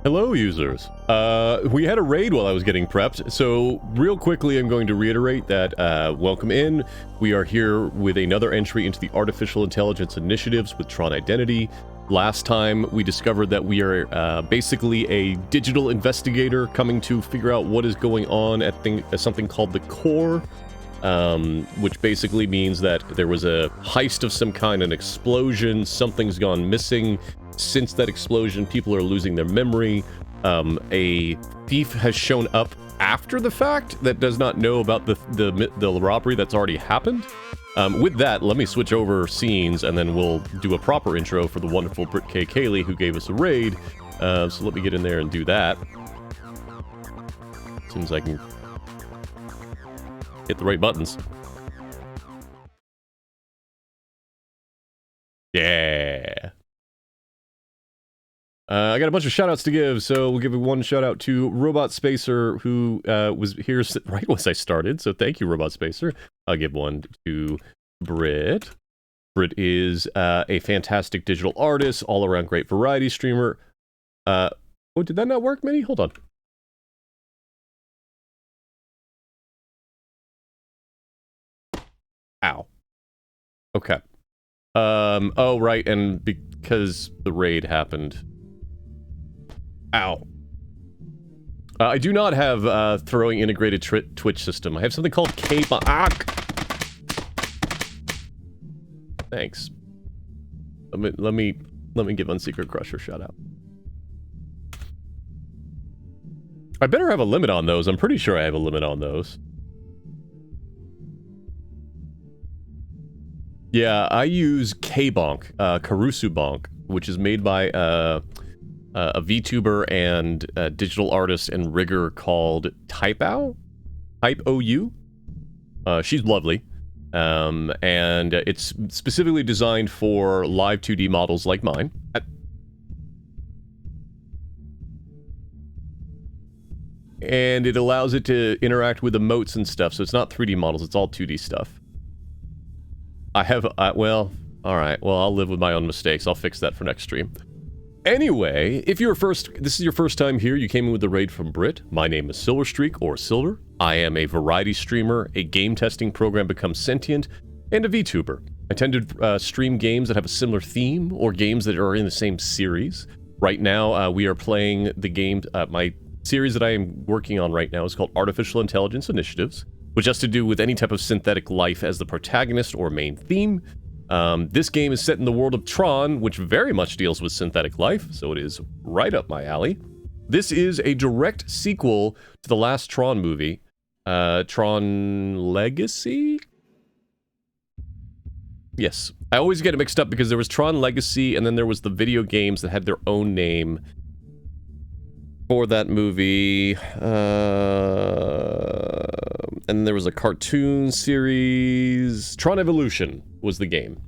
Hello, users. We had a raid while I was getting prepped, so real quickly I'm going to reiterate that, welcome in. We are here with another entry into the Artificial Intelligence Initiatives with Tron Identity. Last time we discovered that we are basically a digital investigator coming to figure out what is going on at something called the Core, which basically means that there was a heist of some kind, an explosion, something's gone missing. Since that explosion, people are losing their memory. A thief has shown up after the fact that does not know about the robbery that's already happened. With that, let me switch over scenes, and then we'll do a proper intro for the wonderful Britt K. Kaylee, who gave us a raid. So let me get in there and do that. As soon as I can hit the right buttons. Yeah. I got a bunch of shoutouts to give, so we'll give one shout out to Robot Spacer, who was here right as I started, so thank you, Robot Spacer. I'll give one to Britt. Britt is a fantastic digital artist, all-around great variety streamer. Oh, did that not work, Minnie? Hold on. Ow. Okay. Oh, right, and because the raid happened... Ow. I do not have throwing integrated Twitch system. I have something called K-Bomb. Thanks. Let me give Unsecret Crusher a shout out. I better have a limit on those. I'm pretty sure I have a limit on those. Yeah, I use K-Bonk, Karusu Bonk, which is made by a VTuber and a digital artist and rigger called Type-OU? Type-OU? She's lovely. And it's specifically designed for live 2D models like mine. And it allows it to interact with emotes and stuff, so it's not 3D models, it's all 2D stuff. I have, well, alright, well, I'll live with my own mistakes. I'll fix that for next stream. Anyway, if this is your first time here, you came in with the raid from Brit. My name is Silverstreak, or Silver. I am a variety streamer, a game testing program Become Sentient, and a VTuber. I tend to stream games that have a similar theme, or games that are in the same series. Right now, we are playing the game, my series that I am working on right now is called Artificial Intelligence Initiatives, which has to do with any type of synthetic life as the protagonist or main theme. This game is set in the world of Tron, which very much deals with synthetic life, so it is right up my alley. This is a direct sequel to the last Tron movie, Tron Legacy? Yes. I always get it mixed up because there was Tron Legacy, and then there was the video games that had their own name for that movie. And there was a cartoon series. Tron Evolution was the game.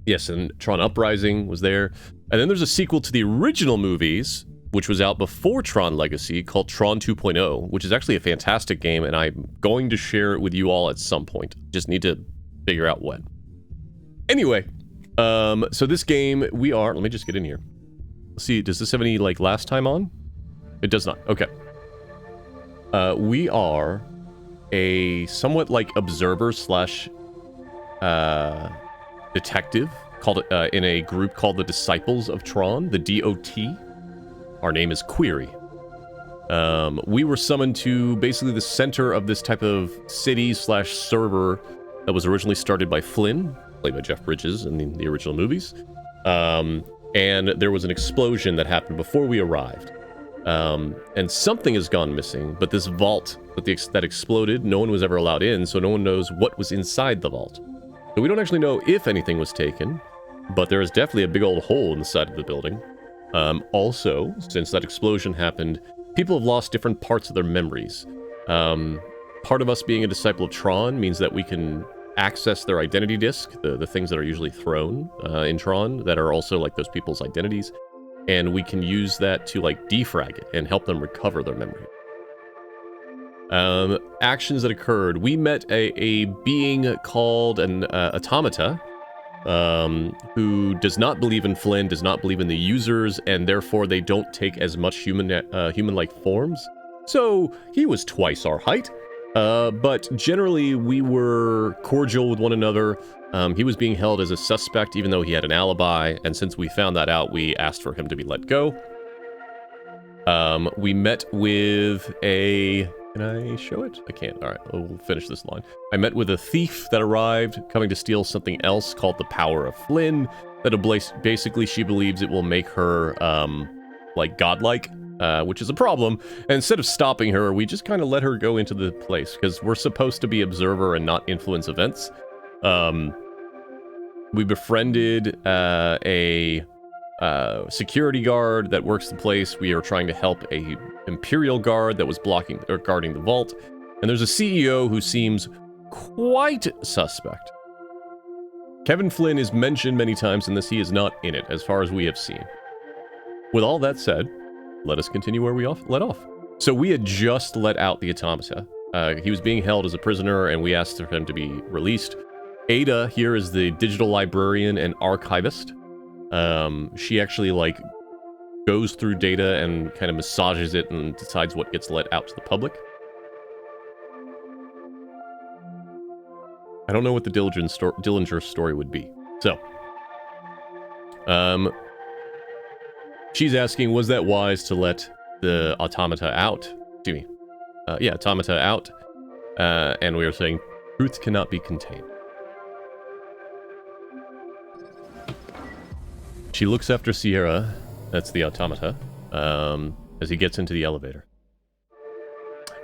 Yes, and Tron Uprising was there. And then there's a sequel to the original movies, which was out before Tron Legacy, called Tron 2.0, which is actually a fantastic game, and I'm going to share it with you all at some point. Just need to figure out when. Anyway, so this game, we are... Let me just get in here. Let's see, does this have any, like, last time on? It does not. Okay. We are a somewhat like observer slash detective called in a group called the Disciples of Tron, the DOT. Our name is Query. We were summoned to basically the center of this type of city slash server that was originally started by Flynn, played by Jeff Bridges in the original movies. And there was an explosion that happened before we arrived. And something has gone missing, but this vault that exploded, no one was ever allowed in, so no one knows what was inside the vault. So we don't actually know if anything was taken, but there is definitely a big old hole in the side of the building. Also, since that explosion happened, people have lost different parts of their memories. Part of us being a disciple of Tron means that we can access their identity disk, the things that are usually thrown in Tron, that are also like those people's identities. And we can use that to, like, defrag it and help them recover their memory. Actions that occurred. We met a being called an automata who does not believe in Flynn, does not believe in the users, and therefore they don't take as much human-like forms. So he was twice our height, but generally we were cordial with one another. He was being held as a suspect even though he had an alibi, and since we found that out, we asked for him to be let go. We met with a... Can I show it? I can't. Alright, we'll finish this line. I met with a thief that arrived, coming to steal something else called the Power of Flynn, that basically she believes it will make her, like, godlike, which is a problem. And instead of stopping her, we just kind of let her go into the place, because we're supposed to be observer and not influence events. We befriended a security guard that works the place. We are trying to help a Imperial guard that was blocking or guarding the vault. And there's a CEO who seems quite suspect. Kevin Flynn is mentioned many times in this. He is not in it, as far as we have seen. With all that said, let us continue where we let off. So we had just let out the automata. He was being held as a prisoner, and we asked for him to be released. Ada here is the digital librarian and archivist. She actually, like, goes through data and kind of massages it and decides what gets let out to the public. I don't know what the Dillinger story would be. So, she's asking, was that wise to let the automata out? Excuse me. Yeah, automata out. And we were saying, truth cannot be contained. She looks after Sierra, that's the automata, as he gets into the elevator.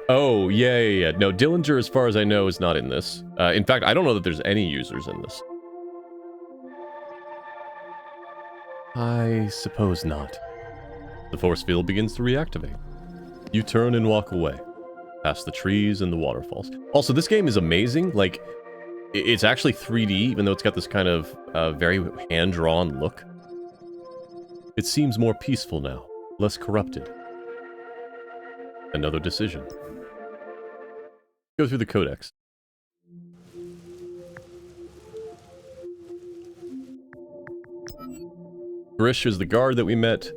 Oh, yeah. No, Dillinger, as far as I know, is not in this. In fact, I don't know that there's any users in this. I suppose not. The force field begins to reactivate. You turn and walk away, past the trees and the waterfalls. Also, this game is amazing. Like, it's actually 3D, even though it's got this kind of very hand-drawn look. It seems more peaceful now, less corrupted. Another decision. Go through the codex. Grish is the guard that we met.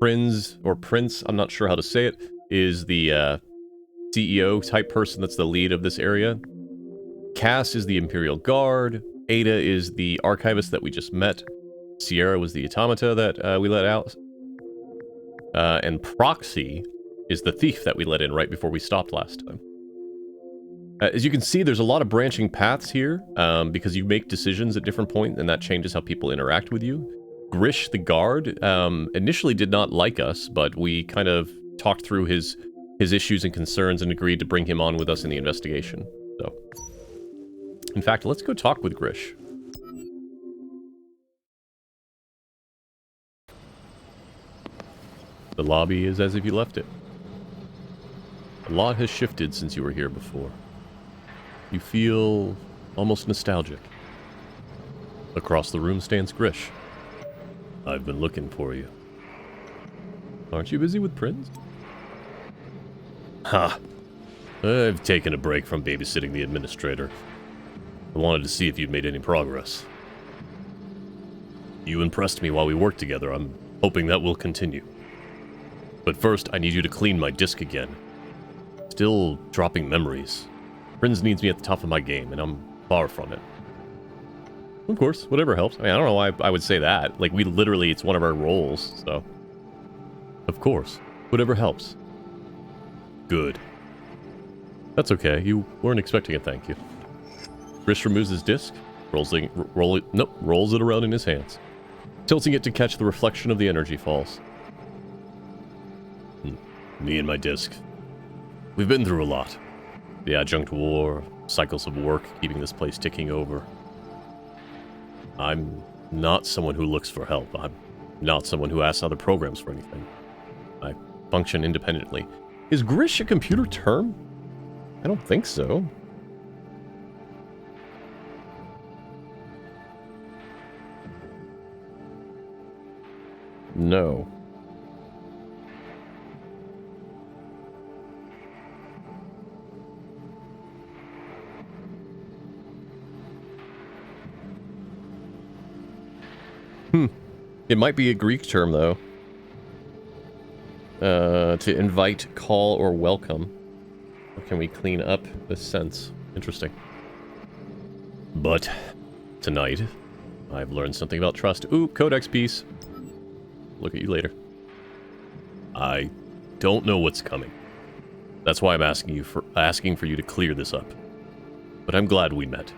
Prince, I'm not sure how to say it, is the CEO type person that's the lead of this area. Cass is the Imperial Guard. Ada is the archivist that we just met. Sierra was the automata that we let out. And Proxy is the thief that we let in right before we stopped last time. As you can see, there's a lot of branching paths here, because you make decisions at different points, and that changes how people interact with you. Grish, the guard, initially did not like us, but we kind of talked through his issues and concerns and agreed to bring him on with us in the investigation. So, in fact, let's go talk with Grish. The lobby is as if you left it. A lot has shifted since you were here before. You feel almost nostalgic. Across the room stands Grish. I've been looking for you. Aren't you busy with Prince? Ha! I've taken a break from babysitting the administrator. I wanted to see if you'd made any progress. You impressed me while we worked together. I'm hoping that will continue. But first, I need you to clean my disk again. Still dropping memories. Prinz needs me at the top of my game, and I'm far from it. Of course, whatever helps. I mean, I don't know why I would say that. Like, it's one of our roles, so... Of course, whatever helps. Good. That's okay, you weren't expecting a thank you. Grish removes his disk, rolls it around in his hands, tilting it to catch the reflection of the energy falls. Me and my disk. We've been through a lot. The adjunct war, cycles of work, keeping this place ticking over. I'm not someone who looks for help. I'm not someone who asks other programs for anything. I function independently. Is Grish a computer term? I don't think so. No. It might be a Greek term, though. To invite, call, or welcome. Or can we clean up this sense? Interesting. But tonight, I've learned something about trust. Ooh, codex piece. Look at you later. I don't know what's coming. That's why I'm asking for you to clear this up. But I'm glad we met.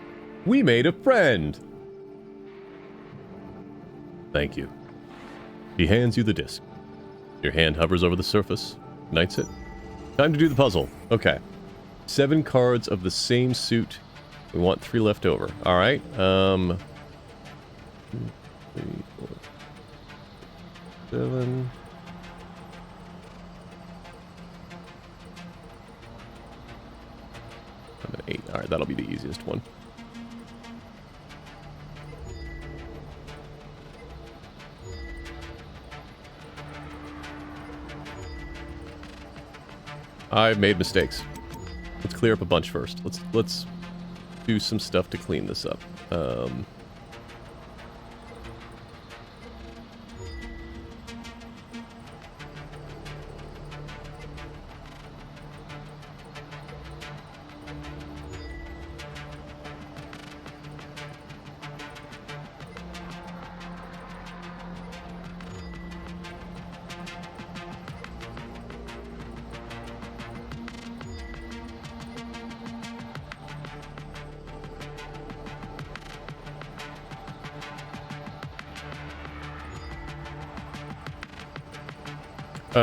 We made a friend! Thank you. He hands you the disc. Your hand hovers over the surface, ignites it. Time to do the puzzle. Okay. 7 cards of the same suit. We want 3 left over. Alright, 2, 3, 4, 7... I'm at 8. Alright, that'll be the easiest one. I've made mistakes. Let's clear up a bunch first. Let's do some stuff to clean this up.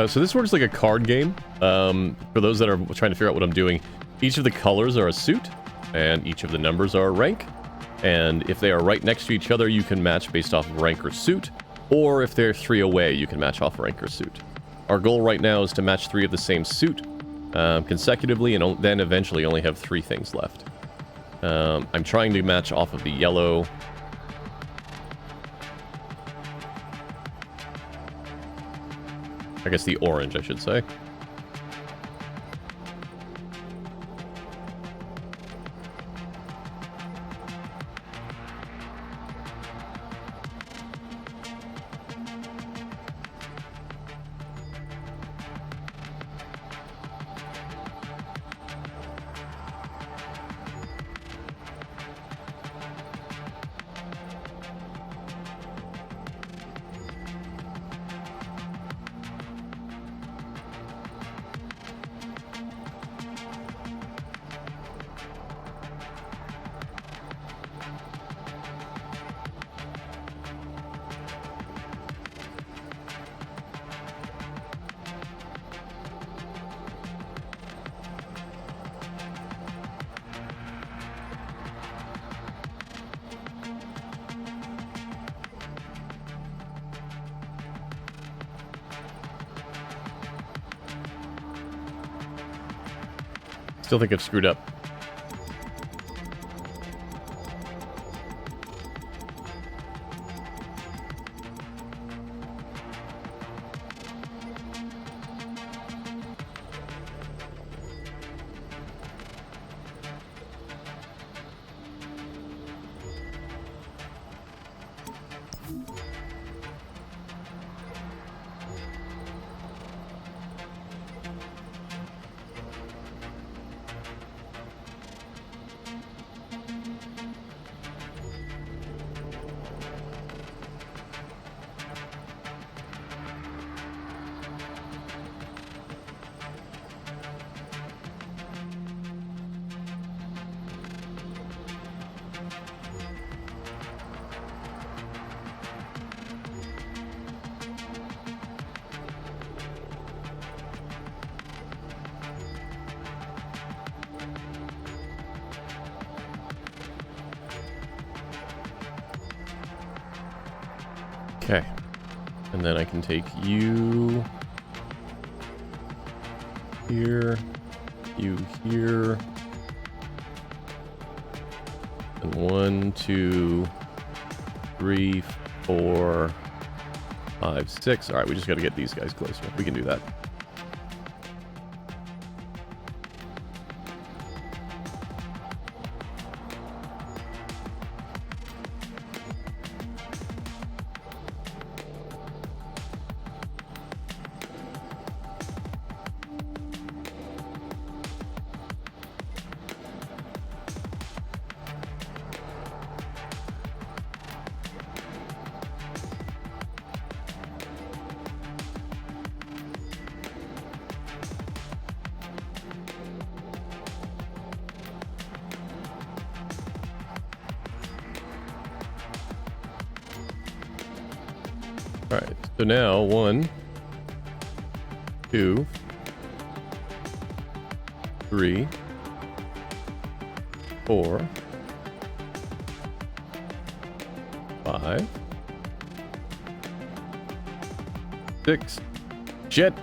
So this works like a card game. For those that are trying to figure out what I'm doing, each of the colors are a suit, and each of the numbers are a rank. And if they are right next to each other, you can match based off of rank or suit. Or if they're 3 away, you can match off rank or suit. Our goal right now is to match 3 of the same suit consecutively, and then eventually only have 3 things left. I'm trying to match off of the yellow... I guess the orange, I should say. Still think I've screwed up. Okay. And then I can take you here, you here, and 1, 2, 3, 4, 5, 6. All right, we just got to get these guys closer. We can do that. Alright, so now 1, 2, 3, 4, 5, 6. Shit!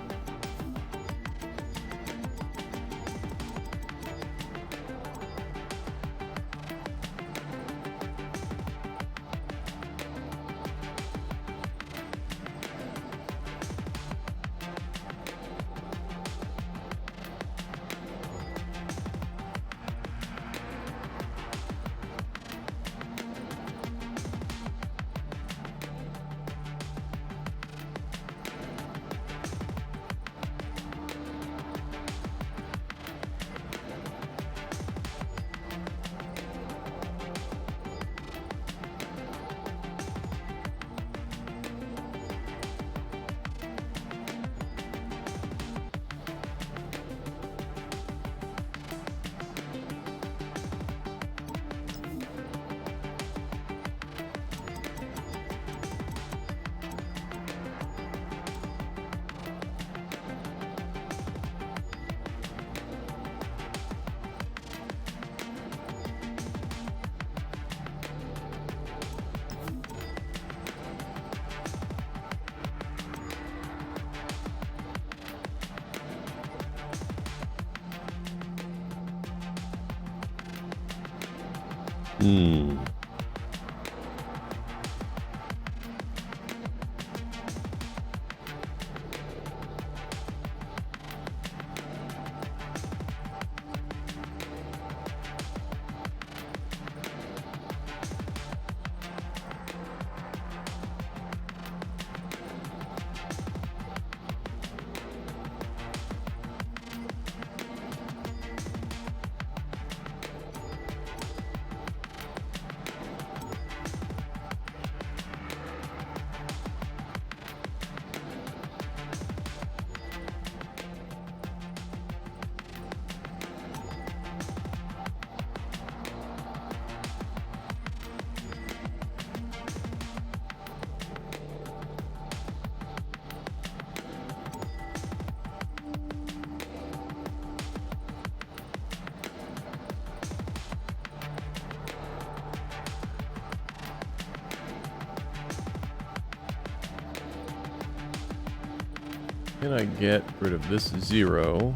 Can I get rid of this 0?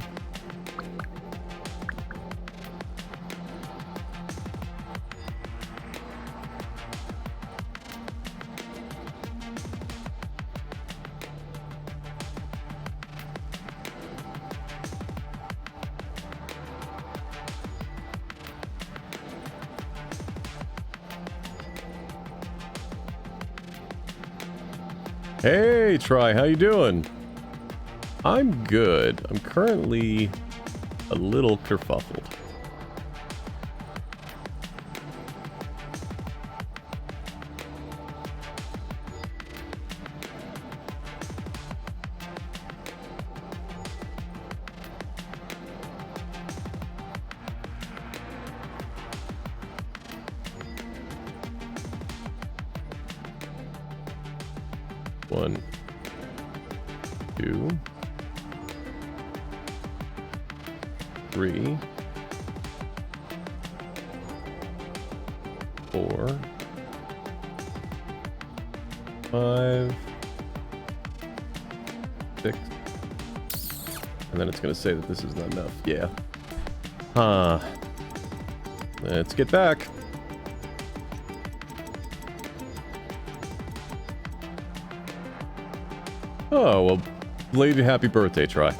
Hey, Try, how you doing? I'm good. I'm currently a little kerfuffled. One, 2, 3, 4, 5, 6, and then it's going to say that this is not enough. Yeah. Huh. Let's get back. Oh, well, belated happy birthday, Try.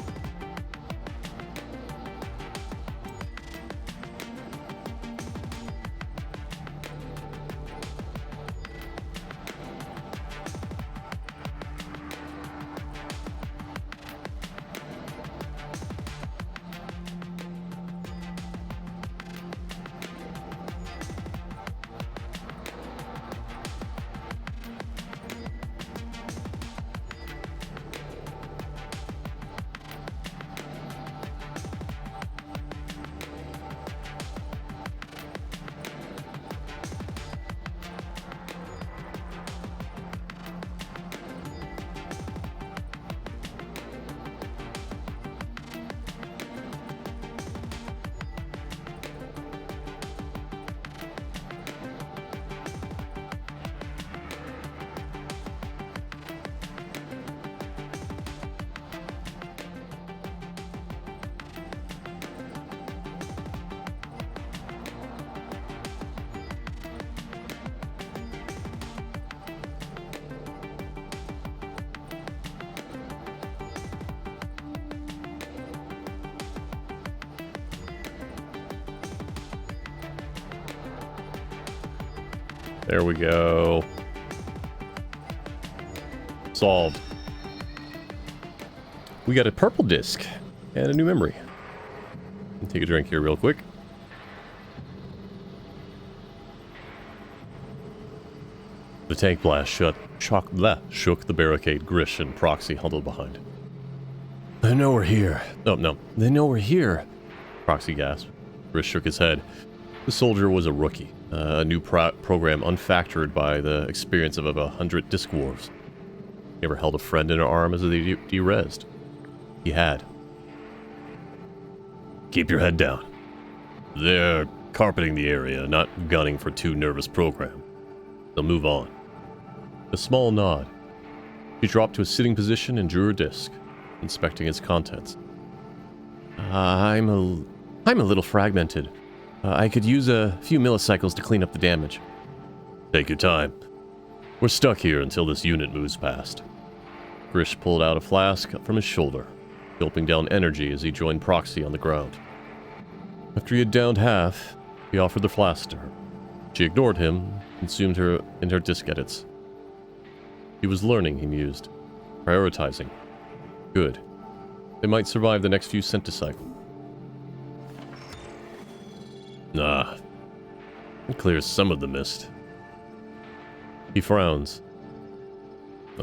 There we go. Solved. We got a purple disc and a new memory. Take a drink here real quick. The tank blast shook the barricade. Grish and Proxy huddled behind. They know we're here. Oh, no. They know we're here. Proxy gasped. Grish shook his head. The soldier was a rookie. A new program unfactored by the experience of over 100 disc wars. He ever held a friend in her arm as they de-rezzed. He had. Keep your head down. They're carpeting the area, not gunning for too nervous program. They'll move on. A small nod. She dropped to a sitting position and drew her disc, inspecting its contents. I'm a little fragmented. I could use a few millicycles to clean up the damage. Take your time. We're stuck here until this unit moves past. Grish pulled out a flask from his shoulder, gulping down energy as he joined Proxy on the ground. After he had downed half, he offered the flask to her. She ignored him, consumed her in her disc edits. He was learning, he mused. Prioritizing. Good. They might survive the next few centicycles. Nah. It clears some of the mist. He frowns.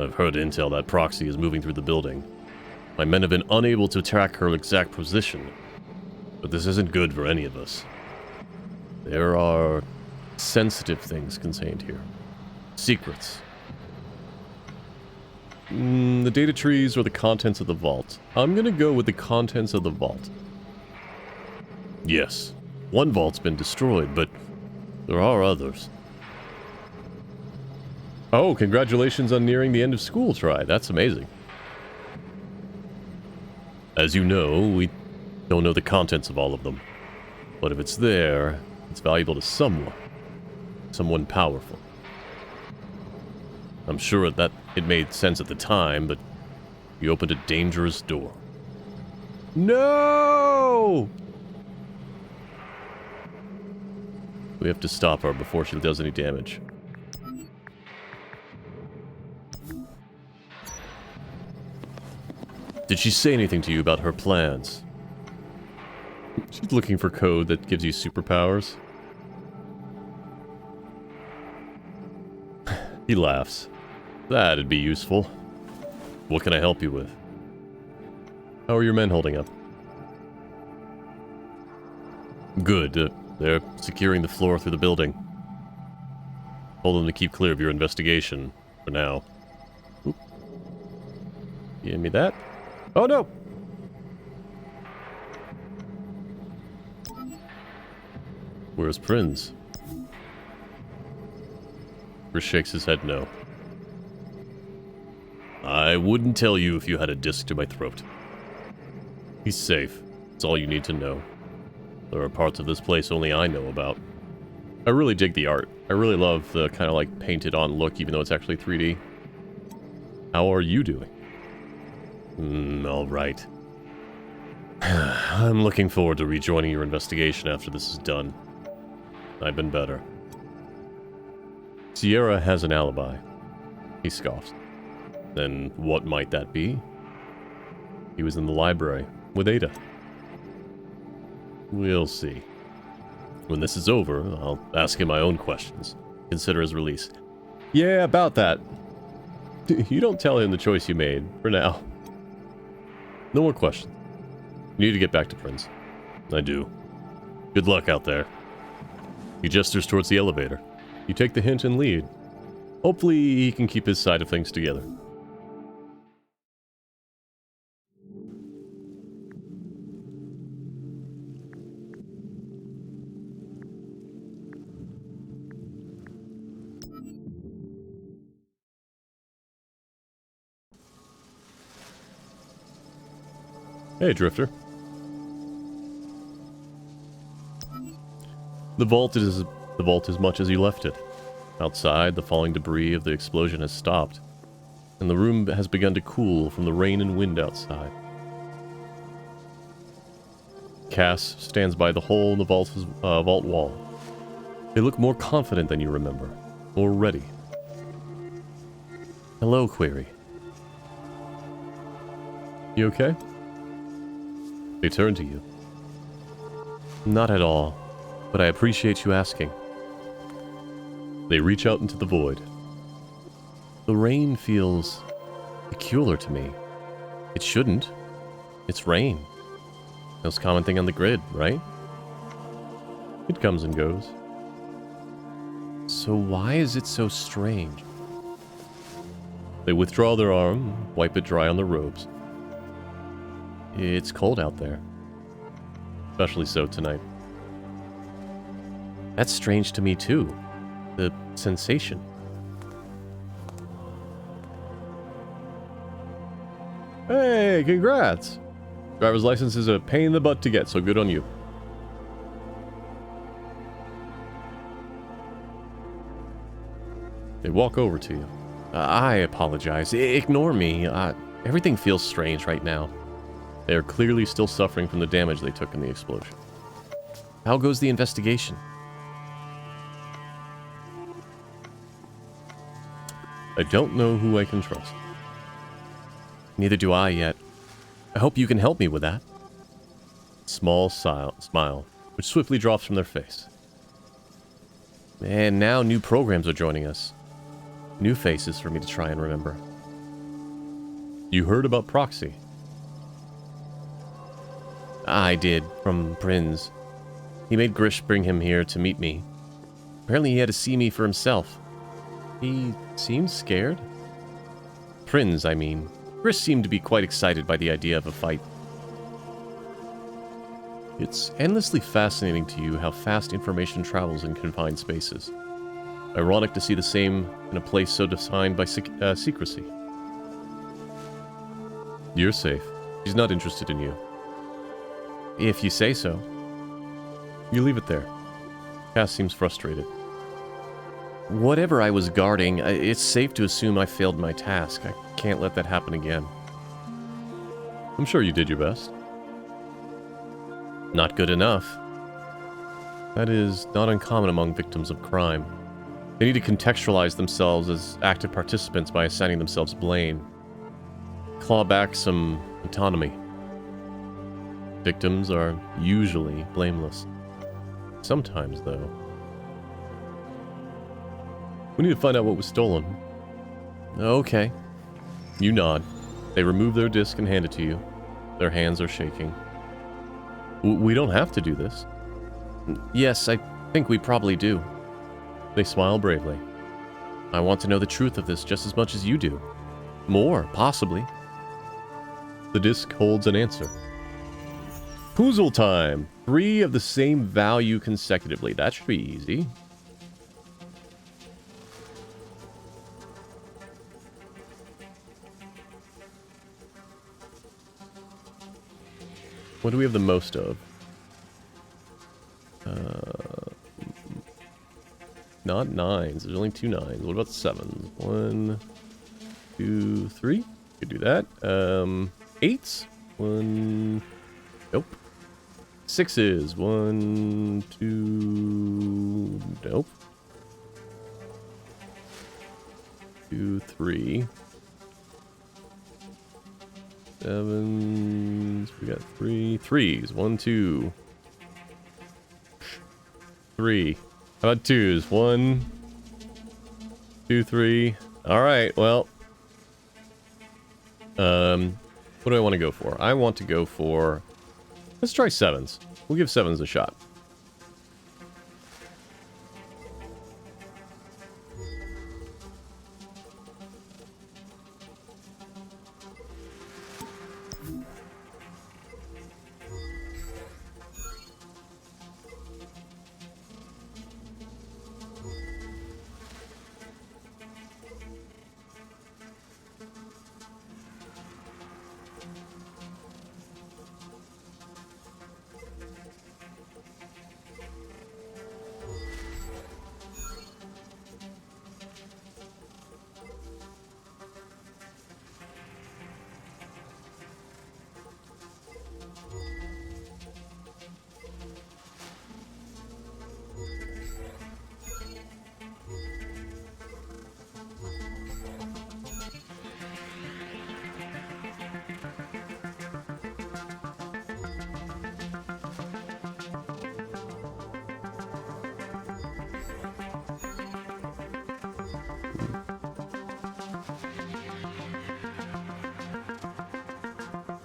I've heard intel that Proxy is moving through the building. My men have been unable to track her exact position. But this isn't good for any of us. There are sensitive things contained here. Secrets. The data trees or the contents of the vault. I'm gonna go with the contents of the vault. Yes. One vault's been destroyed, but there are others. Oh, congratulations on nearing the end of school, Try. That's amazing. As you know, we don't know the contents of all of them. But if it's there, it's valuable to someone. Someone powerful. I'm sure that it made sense at the time, but you opened a dangerous door. No! We have to stop her before she does any damage. Did she say anything to you about her plans? She's looking for code that gives you superpowers. He laughs. That'd be useful. What can I help you with? How are your men holding up? Good. They're securing the floor through the building. Told them to keep clear of your investigation, for now. Oop. Give me that. Oh no! Where's Prinz? Chris shakes his head no. I wouldn't tell you if you had a disc to my throat. He's safe. That's all you need to know. There are parts of this place only I know about. I really dig the art. I really love the kind of like painted on look, even though it's actually 3D. How are you doing? Alright. I'm looking forward to rejoining your investigation after this is done. I've been better. Sierra has an alibi. He scoffs. Then what might that be? He was in the library with Ada. We'll see. When this is over, I'll ask him my own questions. Consider his release. Yeah, about that. You don't tell him the choice you made, for now. No more questions. You need to get back to Prinz. I do. Good luck out there. He gestures towards the elevator. You take the hint and lead. Hopefully he can keep his side of things together. Hey, Drifter. The vault is as much as you left it. Outside, the falling debris of the explosion has stopped, and the room has begun to cool from the rain and wind outside. Cass stands by the hole in the vault wall. They look more confident than you remember. or ready. Hello, Query. You okay? They turn to you. Not at all, but I appreciate you asking. They reach out into the void. The rain feels peculiar to me. It shouldn't. It's rain. Most common thing on the grid, right? It comes and goes. So why is it so strange? They withdraw their arm, wipe it dry on their robes. It's cold out there. Especially so tonight. That's strange to me too. The sensation. Hey, congrats! Driver's license is a pain in the butt to get, so good on you. They walk over to you. I apologize. Ignore me. Everything feels strange right now. They are clearly still suffering from the damage they took in the explosion. How goes the investigation? I don't know who I can trust. Neither do I yet. I hope you can help me with that. Small smile, which swiftly drops from their face. And now new programs are joining us. New faces for me to try and remember. You heard about Proxy? I did, from Prinz. He made Grish bring him here to meet me. Apparently he had to see me for himself. He seemed scared. Prinz, I mean. Grish seemed to be quite excited by the idea of a fight. It's endlessly fascinating to you how fast information travels in confined spaces. Ironic to see the same in a place so defined by secrecy. You're safe. She's not interested in you. If you say so. You leave it there. Cass seems frustrated. Whatever I was guarding, it's safe to assume I failed my task. I can't let that happen again. I'm sure you did your best. Not good enough. That is not uncommon among victims of crime. They need to contextualize themselves as active participants by assigning themselves blame. Claw back some autonomy. Victims are usually blameless. Sometimes, though. We need to find out what was stolen. Okay. You nod. They remove their disc and hand it to you. Their hands are shaking. We don't have to do this. Yes, I think we probably do. They smile bravely. I want to know the truth of this just as much as you do. More, possibly. The disc holds an answer. Puzzle time! 3 of the same value consecutively. That should be easy. What do we have the most of? Not 9s. There's only 2 9s. What about 7s? 1, 2, 3. Could do that. 8s. 1. Nope. 6s. 1, 2. Nope. 2, 3. 7s. We got 3. 3s. 1, 2. 3. How about 2s? 1, 2, 3. Alright, well. What do I want to go for? I want to go for... Let's try 7s. We'll give 7s a shot.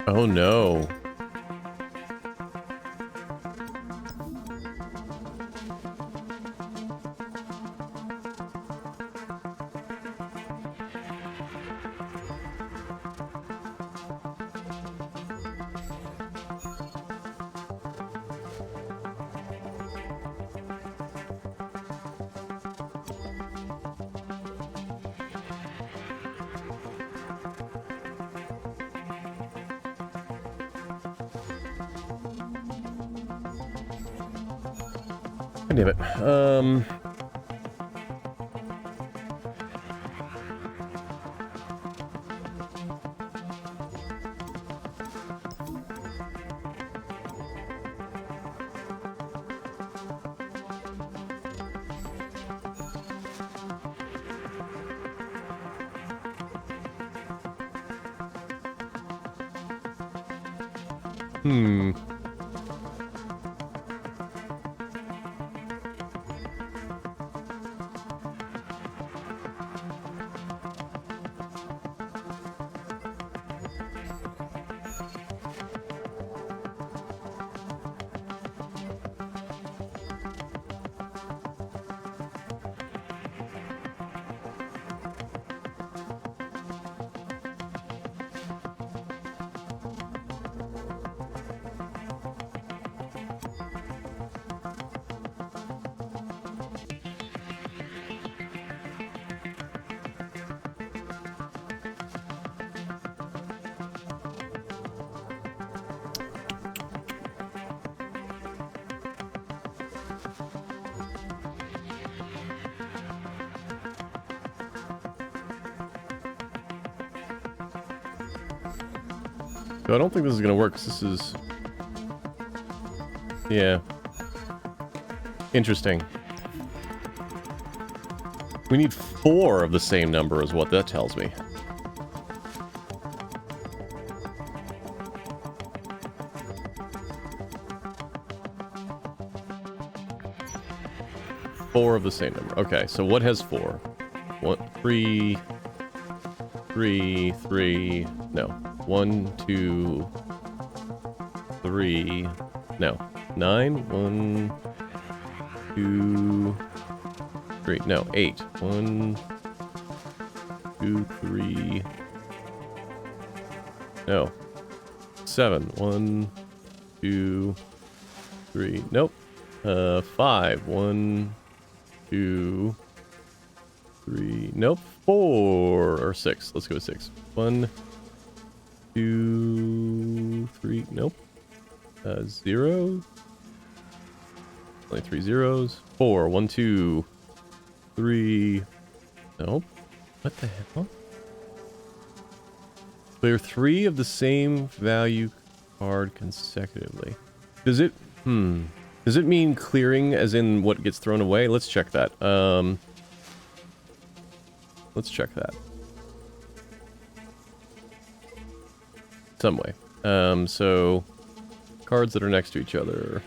Oh no. Damn it. Hmm. So I don't think this is gonna work, 'cause this is... Yeah. Interesting. We need 4 of the same number is what that tells me. Four of the same number. Okay, so what has 4? 1, 3, 3, 3. No. 1, 2, 3. No. 9. 1, 2, 3. No. 8. 1, 2, 3. No. 7. 1, 2, 3. Nope. 5. 1, 2, 3. Nope. 4 or 6. Let's go with 6. 1, 2, 3. Nope. 0. Only 3 zeros. 4. 1, 2, 3. Nope. What the hell? Clear 3 of the same value card consecutively. Does it... Does it mean clearing as in what gets thrown away? Let's check that. Let's check that. Some way. So... Cards that are next to each other.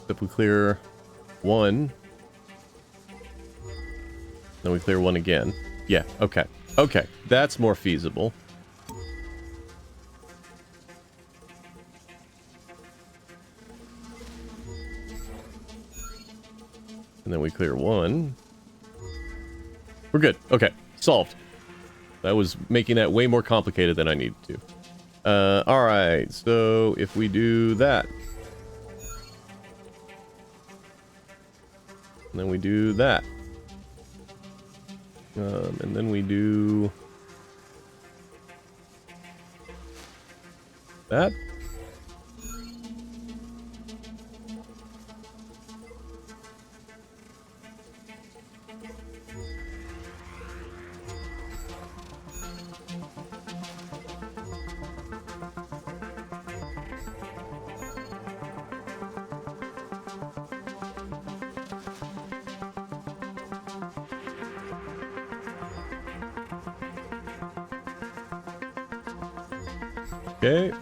If we clear 1... Then we clear 1 again. Yeah, okay. Okay, that's more feasible. And then we clear 1. We're good. Okay, solved. That was making that way more complicated than I needed to. Alright, so if we do that. And then we do that. And then we do... that. Okay,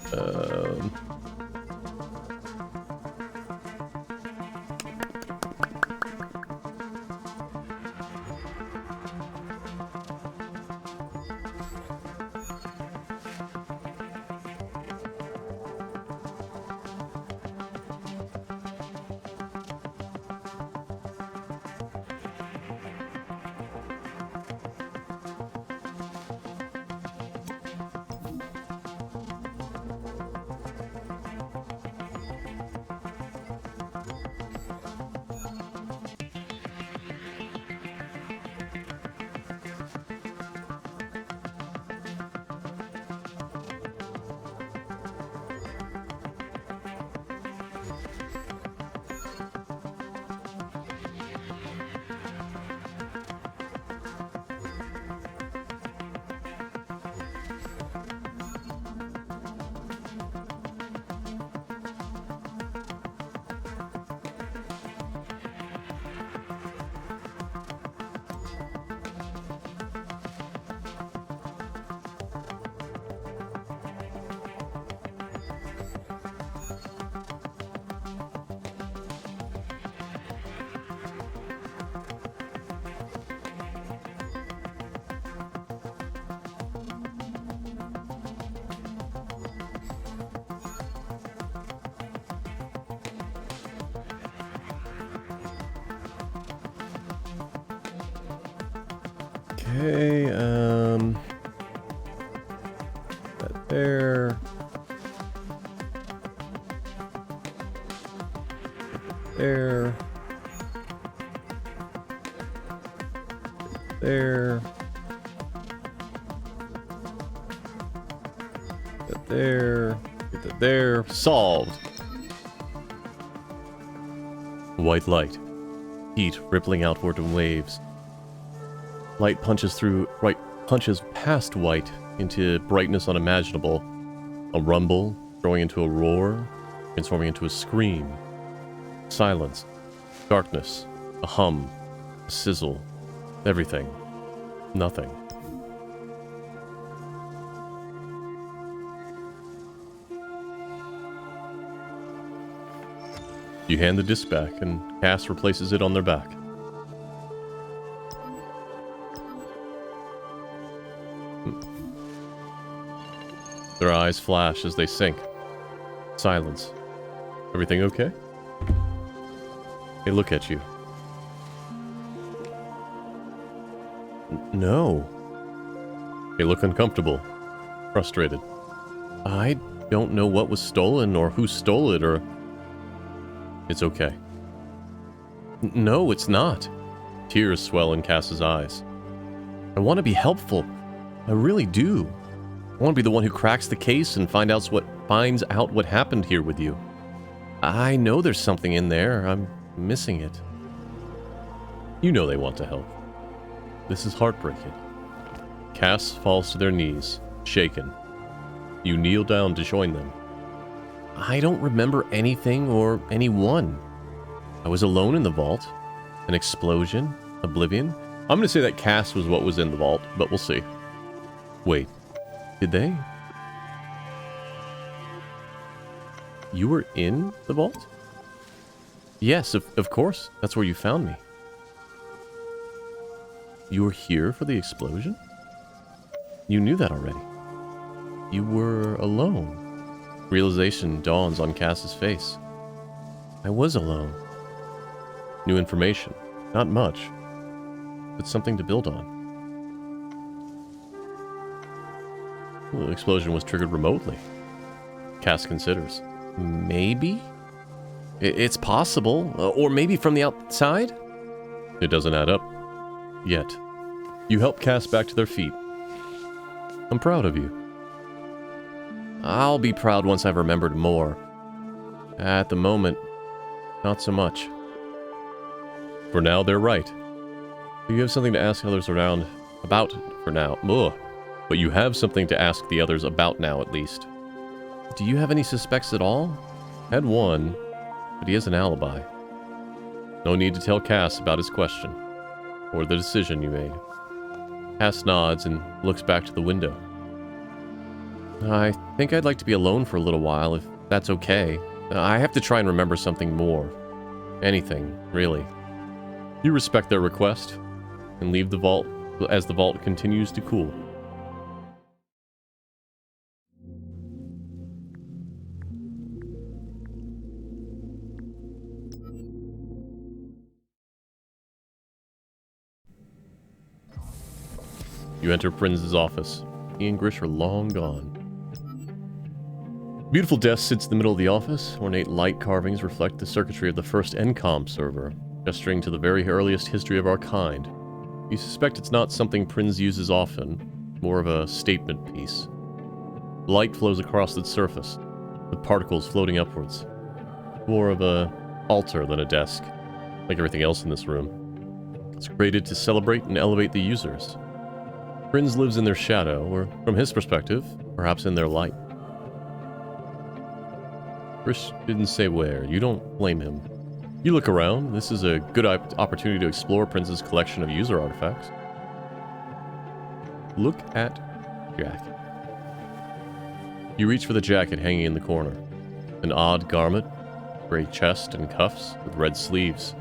Okay, that there. There. There. That there. Get that there. Solved. White light. Heat rippling outward in waves. Light punches past white into brightness unimaginable. A rumble, growing into a roar, transforming into a scream. Silence. Darkness. A hum. A sizzle. Everything. Nothing. You hand the disc back, and Cass replaces it on their back. Their eyes flash as they sink. Silence. Everything okay? They look at you. No. They look uncomfortable. Frustrated. I don't know what was stolen or who stole it or... It's okay. No, it's not. Tears swell in Cass's eyes. I want to be helpful. I really do. I want to be the one who cracks the case and finds out what happened here with you. I know there's something in there. I'm missing it. You know they want to help. This is heartbreaking. Cass falls to their knees, shaken. You kneel down to join them. I don't remember anything or anyone. I was alone in the vault. An explosion. Oblivion. I'm going to say that Cass was what was in the vault, but we'll see. Wait. Did they? You were in the vault? Yes, of course. That's where you found me. You were here for the explosion? You knew that already. You were alone. Realization dawns on Cass's face. I was alone. New information. Not much. But something to build on. Well, the explosion was triggered remotely. Cass considers. Maybe? It's possible. Or maybe from the outside? It doesn't add up. Yet. You help Cass back to their feet. I'm proud of you. I'll be proud once I've remembered more. At the moment, not so much. For now, they're right. You have something to ask others around about for now. Ugh. But you have something to ask the others about now, at least. Do you have any suspects at all? Had one, but he has an alibi. No need to tell Cass about his question, or the decision you made. Cass nods and looks back to the window. I think I'd like to be alone for a little while, if that's okay. I have to try and remember something more. Anything, really. You respect their request, and leave the vault as the vault continues to cool. You enter Prince's office. He and Grish are long gone. Beautiful desk sits in the middle of the office. Ornate light carvings reflect the circuitry of the first NCOM server, gesturing to the very earliest history of our kind. You suspect it's not something Prince uses often, more of a statement piece. Light flows across its surface, with particles floating upwards. More of a altar than a desk, like everything else in this room. It's created to celebrate and elevate the users. Prince lives in their shadow, or from his perspective, perhaps in their light. Grish didn't say where. You don't blame him. You look around. This is a good opportunity to explore Prince's collection of user artifacts. Look at jacket. You reach for the jacket hanging in the corner. An odd garment, gray chest and cuffs with red sleeves.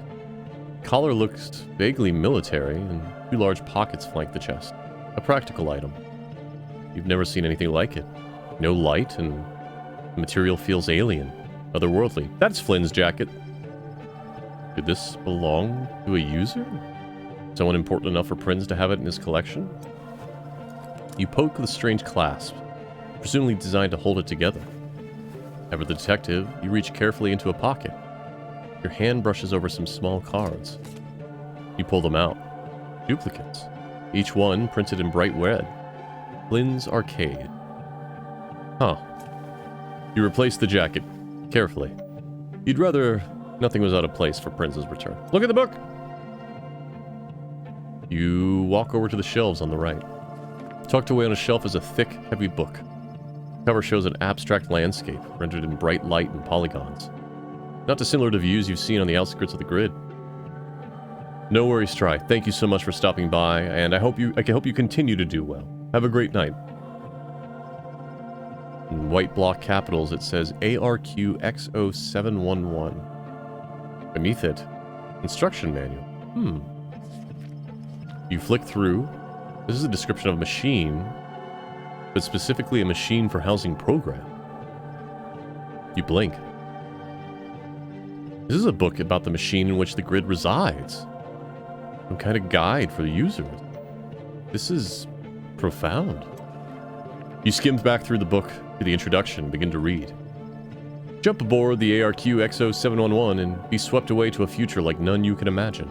Collar looks vaguely military, and two large pockets flank the chest. A practical item. You've never seen anything like it. No light, and the material feels alien, otherworldly. That's Flynn's jacket. Did this belong to a user? Someone important enough for Prinz to have it in his collection? You poke the strange clasp, presumably designed to hold it together. Ever the detective, you reach carefully into a pocket. Your hand brushes over some small cards. You pull them out. Duplicates. Each one printed in bright red. Flynn's Arcade. Huh. You replace the jacket carefully. You'd rather nothing was out of place for Prinz's return. Look at the book! You walk over to the shelves on the right. Tucked away on a shelf is a thick, heavy book. The cover shows an abstract landscape, rendered in bright light and polygons. Not dissimilar to views you've seen on the outskirts of the grid. No worries, Try. Thank you so much for stopping by, and I hope you continue to do well. Have a great night. In white block capitals, it says ARQXO711. Beneath it, instruction manual. You flick through. This is a description of a machine, but specifically a machine for housing program. You blink. This is a book about the machine in which the grid resides. Some kind of guide for the users. This is profound. You skimmed back through the book to the introduction and begin to read. Jump aboard the ARQXO711 and be swept away to a future like none you can imagine.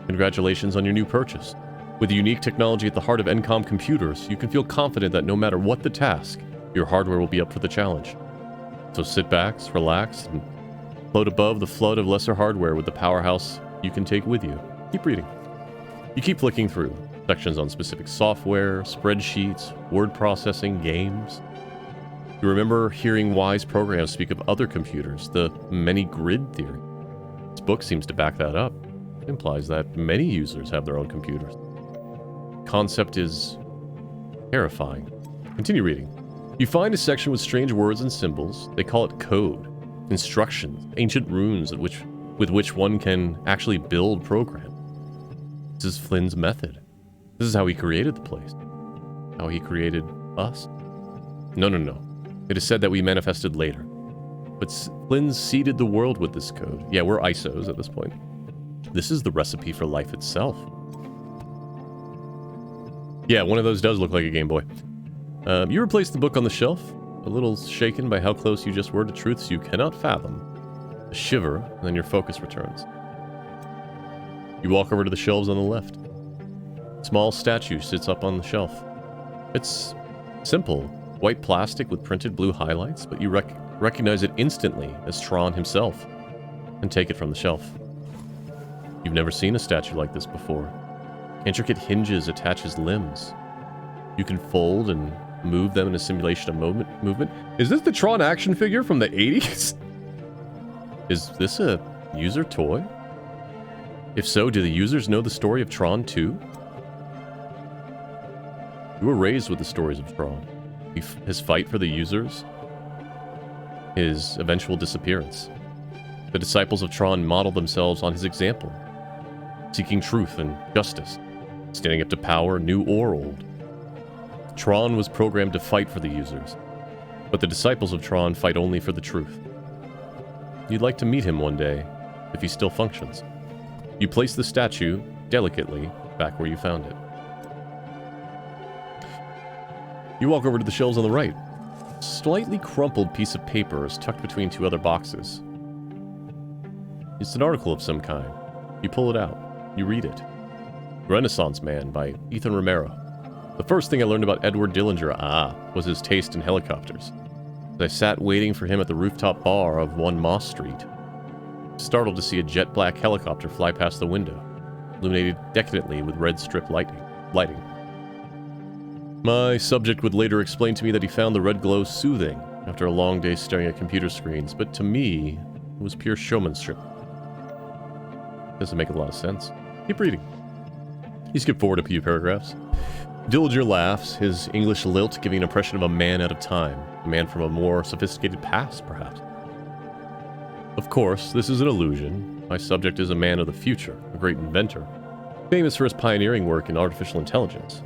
Congratulations on your new purchase. With the unique technology at the heart of Encom computers, you can feel confident that no matter what the task, your hardware will be up for the challenge. So sit back, relax, and float above the flood of lesser hardware with the powerhouse you can take with you. Keep reading. You keep flicking through. Sections on specific software, spreadsheets, word processing, games. You remember hearing wise programs speak of other computers, the many grid theory. This book seems to back that up. It implies that many users have their own computers. Concept is terrifying. Continue reading. You find a section with strange words and symbols. They call it code, instructions, ancient runes with which one can actually build programs. This is Flynn's method. This is how he created the place. How he created us. No. It is said that we manifested later. But Flynn seeded the world with this code. Yeah, we're ISOs at this point. This is the recipe for life itself. Yeah, one of those does look like a Game Boy. You replace the book on the shelf, a little shaken by how close you just were to truths you cannot fathom. A shiver, and then your focus returns. You walk over to the shelves on the left. A small statue sits up on the shelf. It's simple, white plastic with printed blue highlights, but you recognize it instantly as Tron himself, and take it from the shelf. You've never seen a statue like this before. Intricate hinges attach his limbs. You can fold and move them in a simulation of movement. Is this the Tron action figure from the 80s? Is this a user toy? If so, do the users know the story of Tron too? You were raised with the stories of Tron. His fight for the users. His eventual disappearance. The disciples of Tron modeled themselves on his example. Seeking truth and justice. Standing up to power, new or old. Tron was programmed to fight for the users. But the disciples of Tron fight only for the truth. You'd like to meet him one day, if he still functions. You place the statue, delicately, back where you found it. You walk over to the shelves on the right. A slightly crumpled piece of paper is tucked between two other boxes. It's an article of some kind. You pull it out. You read it. Renaissance Man by Ethan Romero. The first thing I learned about Edward Dillinger, was his taste in helicopters. As I sat waiting for him at the rooftop bar of 1 Moss Street, startled to see a jet black helicopter fly past the window, illuminated decadently with red strip lighting. My subject would later explain to me that he found the red glow soothing after a long day staring at computer screens, but to me, it was pure showmanship. Doesn't make a lot of sense. Keep reading. You skip forward a few paragraphs. Dillinger laughs, his English lilt giving an impression of a man out of time, a man from a more sophisticated past, perhaps. Of course, this is an illusion. My subject is a man of the future, a great inventor, famous for his pioneering work in artificial intelligence.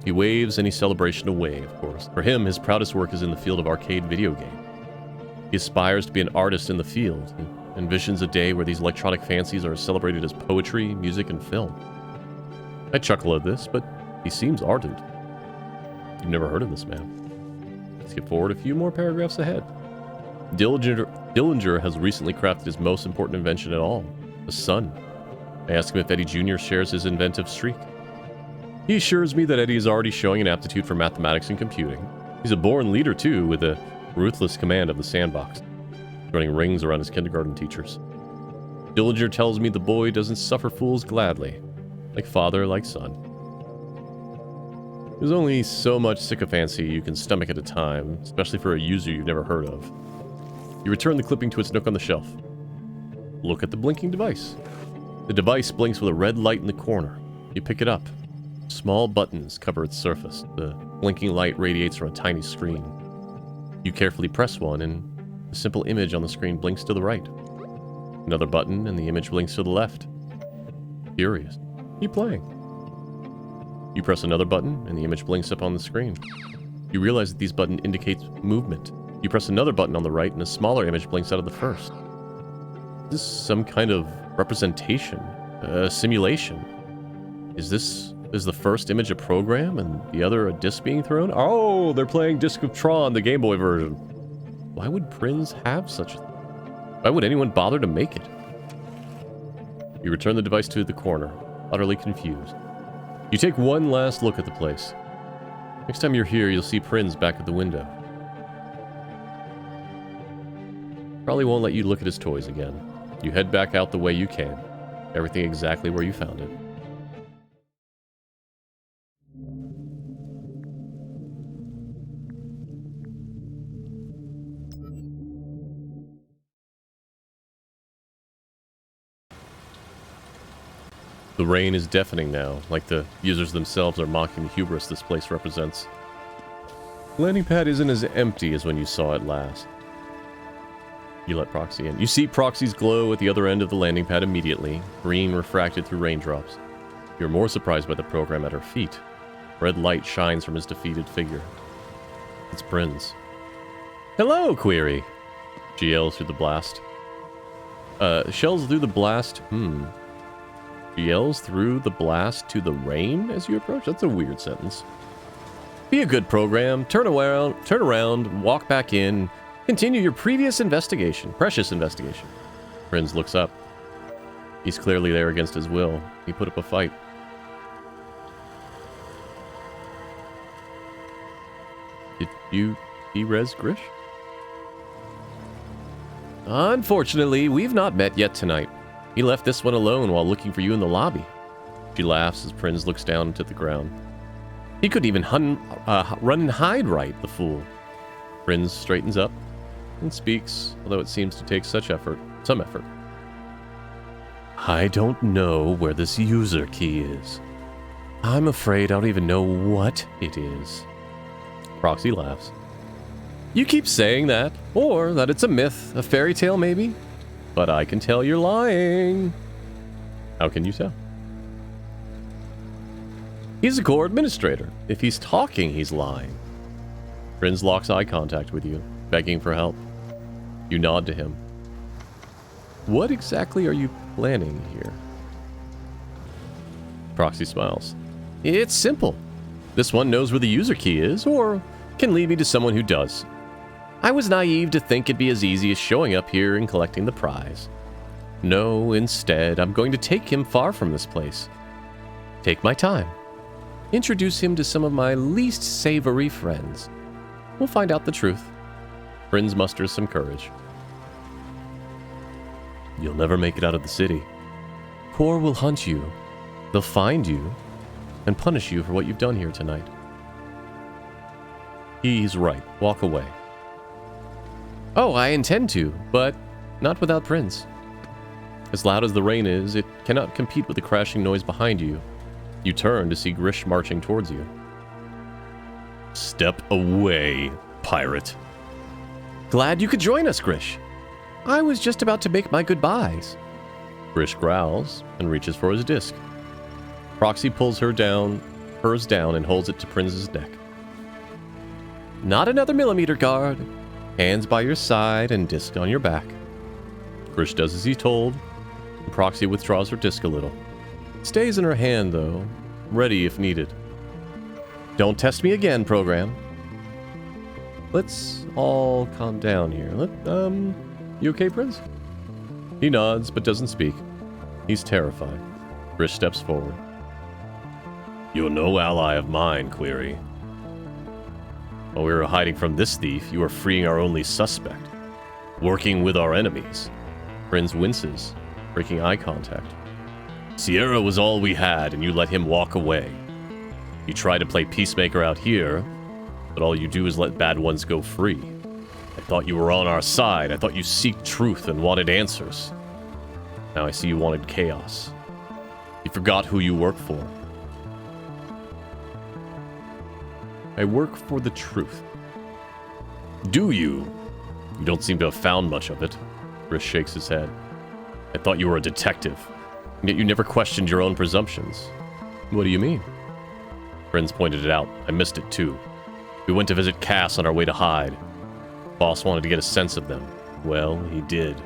He waves any celebration away, of course. For him, his proudest work is in the field of arcade video game. He aspires to be an artist in the field, and envisions a day where these electronic fancies are celebrated as poetry, music, and film. I chuckle at this, but he seems ardent. You've never heard of this man. Skip forward a few more paragraphs ahead. Dillinger has recently crafted his most important invention at all, a sun. I ask him if Eddie Jr. shares his inventive streak. He assures me that Eddie is already showing an aptitude for mathematics and computing. He's a born leader, too, with a ruthless command of the sandbox, running rings around his kindergarten teachers. Dillinger tells me the boy doesn't suffer fools gladly, like father, like son. There's only so much sycophancy you can stomach at a time, especially for a user you've never heard of. You return the clipping to its nook on the shelf. Look at the blinking device. The device blinks with a red light in the corner. You pick it up. Small buttons cover its surface. The blinking light radiates from a tiny screen. You carefully press one, and a simple image on the screen blinks to the right. Another button, and the image blinks to the left. Curious. Keep playing. You press another button, and the image blinks up on the screen. You realize that these buttons indicate movement. You press another button on the right, and a smaller image blinks out of the first. Is this some kind of representation? A simulation? Is the first image a program, and the other a disc being thrown? Oh, they're playing Disc of Tron, the Game Boy version. Why would Prinz have such a thing? Why would anyone bother to make it? You return the device to the corner, utterly confused. You take one last look at the place. Next time you're here, you'll see Prinz back at the window. Probably won't let you look at his toys again. You head back out the way you came. Everything exactly where you found it. The rain is deafening now, like the users themselves are mocking the hubris this place represents. The landing pad isn't as empty as when you saw it last. You let Proxy in. You see Proxy's glow at the other end of the landing pad immediately, green refracted through raindrops. You're more surprised by the program at her feet. Red light shines from his defeated figure. It's Prinz. Hello, Query! She yells through the blast. Shells through the blast? She yells through the blast to the rain as you approach? That's a weird sentence. Be a good program, turn around, walk back in, continue your precious investigation. Prinz looks up. He's clearly there against his will. He put up a fight. Did you de-res Grish? Unfortunately, we've not met yet tonight. He left this one alone while looking for you in the lobby. She laughs as Prinz looks down to the ground. He couldn't even run and hide right, the fool. Prinz straightens up and speaks, although it seems to take some effort. I don't know where this user key is. I'm afraid I don't even know what it is. Proxy laughs. You keep saying that, or that it's a myth, a fairy tale maybe, but I can tell you're lying. How can you tell? He's a core administrator. If he's talking, he's lying. Prinz locks eye contact with you, begging for help. You nod to him. What exactly are you planning here? Proxy smiles. It's simple. This one knows where the user key is, or can lead me to someone who does. I was naive to think it'd be as easy as showing up here and collecting the prize. No, instead, I'm going to take him far from this place. Take my time. Introduce him to some of my least savory friends. We'll find out the truth. Prinz musters some courage. You'll never make it out of the city. Core will hunt you. They'll find you and punish you for what you've done here tonight. He's right. Walk away. Oh, I intend to, but not without Prinz. As loud as the rain is, it cannot compete with the crashing noise behind you. You turn to see Grish marching towards you. Step away, pirate. Glad you could join us, Grish. I was just about to make my goodbyes. Grish growls and reaches for his disc. Proxy pulls hers down and holds it to Prinz's neck. Not another millimeter guard. Hands by your side and disc on your back. Grish does as he's told, and Proxy withdraws her disc a little. It stays in her hand, though, ready if needed. Don't test me again, program. Let's all calm down here. You okay, Prince? He nods, but doesn't speak. He's terrified. Brish steps forward. You're no ally of mine, Query. While we were hiding from this thief, you were freeing our only suspect. Working with our enemies. Prince winces, breaking eye contact. Sierra was all we had, and you let him walk away. You try to play peacemaker out here, but all you do is let bad ones go free. I thought you were on our side. I thought you seek truth and wanted answers. Now I see you wanted chaos. You forgot who you work for. I work for the truth. Do you? You don't seem to have found much of it. Brish shakes his head. I thought you were a detective, yet you never questioned your own presumptions. What do you mean? Friends pointed it out. I missed it too. We went to visit Cass on our way to Hyde. Boss wanted to get a sense of them. Well, he did.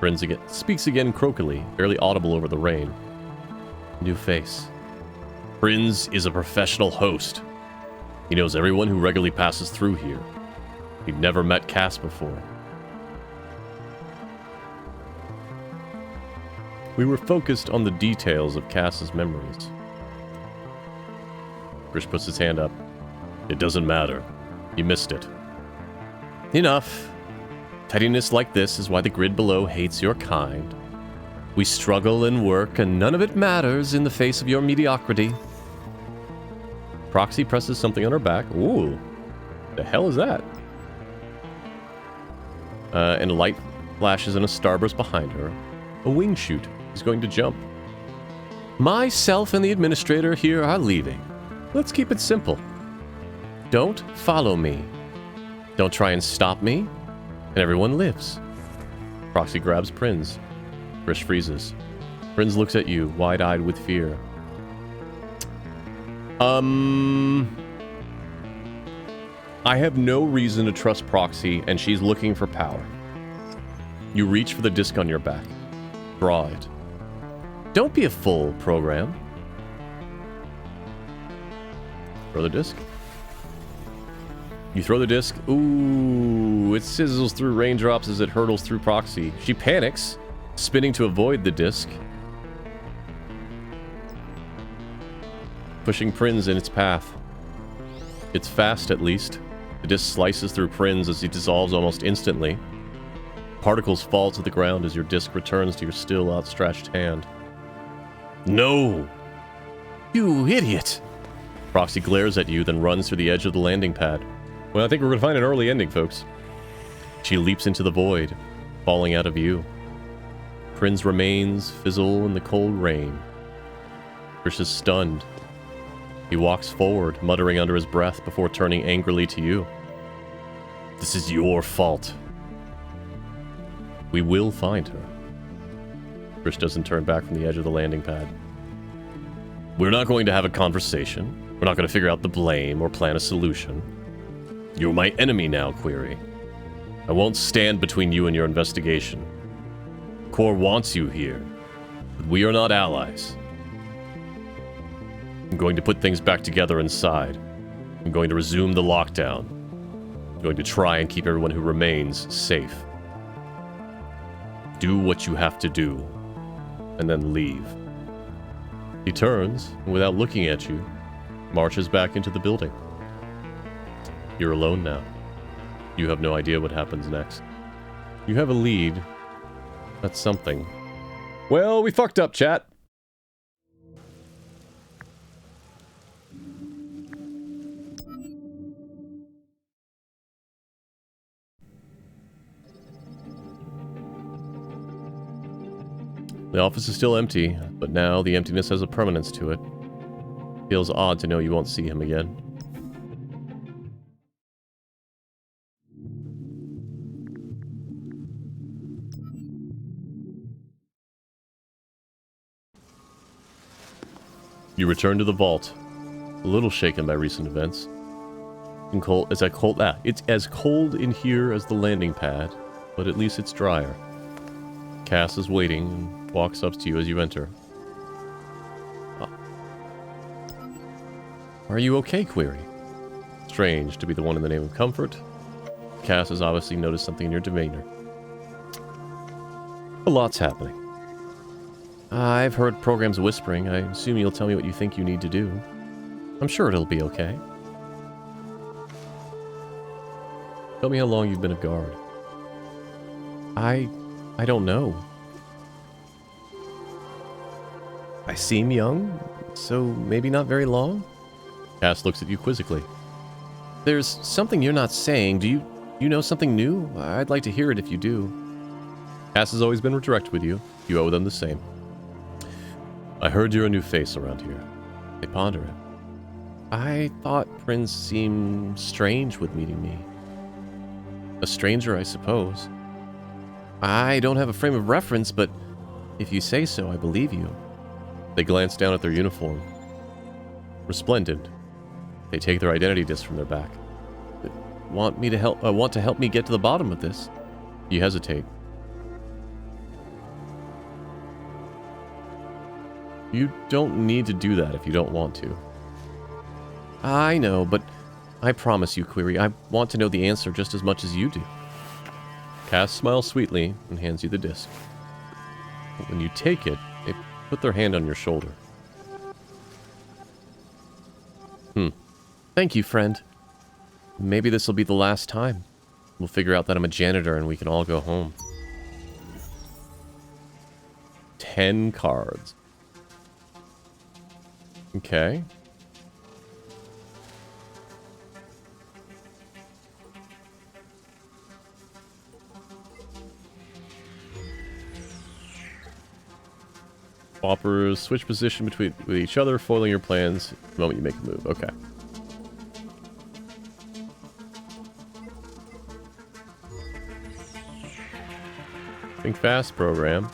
Friends again speaks again croakily, barely audible over the rain. New face. Prinz is a professional host. He knows everyone who regularly passes through here. He'd never met Cass before. We were focused on the details of Cass's memories. Brish puts his hand up. It doesn't matter. You missed it. Enough. Pettiness like this is why the grid below hates your kind. We struggle and work, and none of it matters in the face of your mediocrity. Proxy presses something on her back. Ooh. The hell is that? And a light flashes in a starburst behind her. A wing shoot. He's going to jump. Myself and the administrator here are leaving. Let's keep it simple. Don't follow me. Don't try and stop me. And everyone lives. Proxy grabs Prinz. Brish freezes. Prinz looks at you, wide-eyed with fear. I have no reason to trust Proxy, and she's looking for power. You reach for the disc on your back. Draw it. Don't be a fool, program. Throw the disc. You throw the disc. Ooh, it sizzles through raindrops as it hurtles through Proxy. She panics, spinning to avoid the disc. Pushing Prinz in its path. It's fast, at least. The disc slices through Prinz as he dissolves almost instantly. Particles fall to the ground as your disc returns to your still outstretched hand. No! You idiot! Proxy glares at you, then runs through the edge of the landing pad. Well, I think we're going to find an early ending, folks. She leaps into the void, falling out of view. Prinz remains fizzle in the cold rain. Brish is stunned. He walks forward, muttering under his breath before turning angrily to you. This is your fault. We will find her. Brish doesn't turn back from the edge of the landing pad. We're not going to have a conversation. We're not going to figure out the blame or plan a solution. You're my enemy now, Query. I won't stand between you and your investigation. Core wants you here, but we are not allies. I'm going to put things back together inside. I'm going to resume the lockdown. I'm going to try and keep everyone who remains safe. Do what you have to do, and then leave. He turns, and without looking at you, marches back into the building. You're alone now. You have no idea what happens next. You have a lead. That's something. Well, we fucked up, chat. The office is still empty, but now the emptiness has a permanence to it. Feels odd to know you won't see him again. You return to the vault, a little shaken by recent events. It's as cold in here as the landing pad, but at least it's drier. Cass is waiting and walks up to you as you enter. Are you okay, Query? Strange to be the one in the name of comfort. Cass has obviously noticed something in your demeanor. A lot's happening. I've heard programs whispering. I assume you'll tell me what you think you need to do. I'm sure it'll be okay. Tell me how long you've been a guard. I don't know. I seem young, so maybe not very long? Cass looks at you quizzically. There's something you're not saying. Do you know something new? I'd like to hear it if you do. Cass has always been direct with you. You owe them the same. I heard you're a new face around here. They ponder it. I thought Prince seemed strange with meeting me. A stranger, I suppose. I don't have a frame of reference, but if you say so, I believe you. They glance down at their uniform. Resplendent. They take their identity disc from their back. They want to help me get to the bottom of this. You hesitate. You don't need to do that if you don't want to. I know, but I promise you, Query, I want to know the answer just as much as you do. Cass smiles sweetly and hands you the disc. When you take it, they put their hand on your shoulder. Thank you, friend. Maybe this will be the last time. We'll figure out that I'm a janitor and we can all go home. 10 cards. Okay. Swappers switch position with each other, foiling your plans the moment you make a move. Okay. Think fast, program.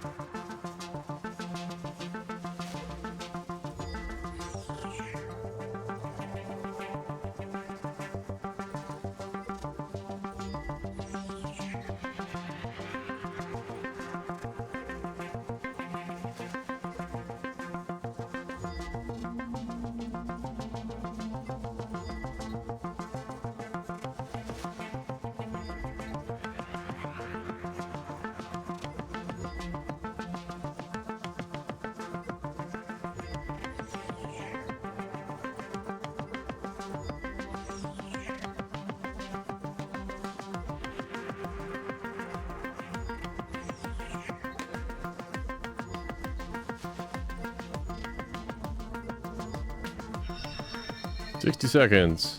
"60 seconds.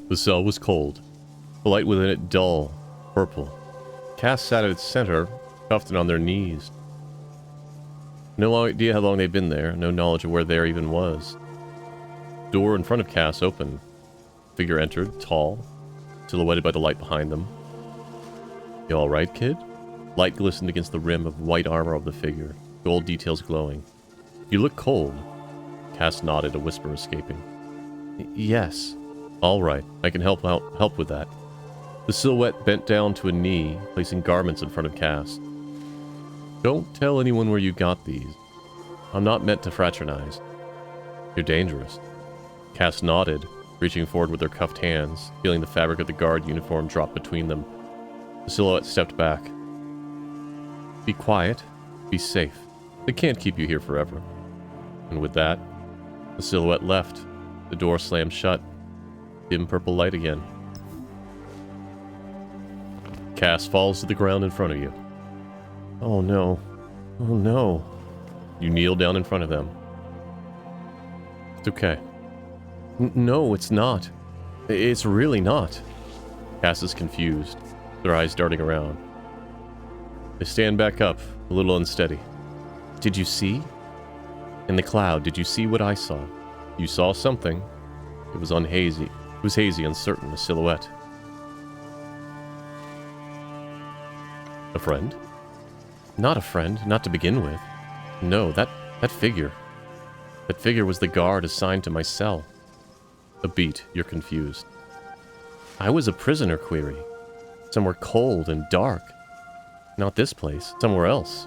The cell was cold. The light within it dull, purple. Cass sat at its center, cuffed and on their knees. No idea how long they'd been there, no knowledge of where there even was. The door in front of Cass opened. Figure entered, tall, silhouetted by the light behind them. You alright, kid? Light glistened against the rim of white armor of the figure, gold details glowing. You look cold. Cass nodded, a whisper escaping. Yes. All right, I can help with that. The silhouette bent down to a knee, placing garments in front of Cass. Don't tell anyone where you got these. I'm not meant to fraternize. You're dangerous. Cass nodded, reaching forward with their cuffed hands, feeling the fabric of the guard uniform drop between them. The silhouette stepped back. Be quiet. Be safe. They can't keep you here forever. And with that, the silhouette left. The door slammed shut. Dim purple light again. Cass falls to the ground in front of you. Oh no. Oh no. You kneel down in front of them. It's okay. No, it's not. It's really not. Cass is confused, their eyes darting around. They stand back up, a little unsteady. Did you see? In the cloud, did you see what I saw? You saw something. It was hazy. It was hazy, uncertain, a silhouette. A friend? Not a friend, not to begin with. No, that figure. That figure was the guard assigned to my cell. A beat, you're confused. I was a prisoner, Query. Somewhere cold and dark. Not this place, somewhere else.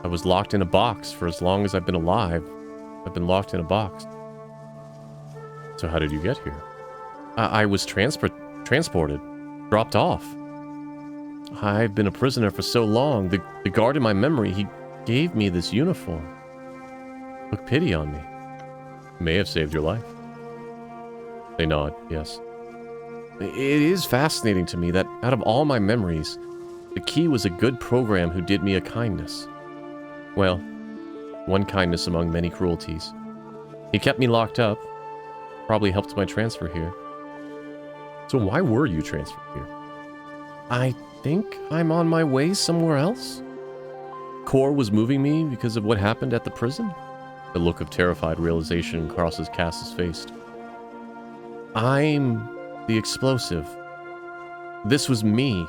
I was locked in a box for as long as I've been alive, I've been locked in a box. So how did you get here? I was transported. Dropped off. I've been a prisoner for so long. The guard in my memory, he gave me this uniform. Took pity on me. May have saved your life. They nod, yes. It is fascinating to me that out of all my memories, the key was a good program who did me a kindness. Well, one kindness among many cruelties. He kept me locked up. Probably helped my transfer here. So why were you transferred here? I think I'm on my way somewhere else. Core was moving me because of what happened at the prison? The look of terrified realization crosses Cass's face. I'm the explosive. This was me.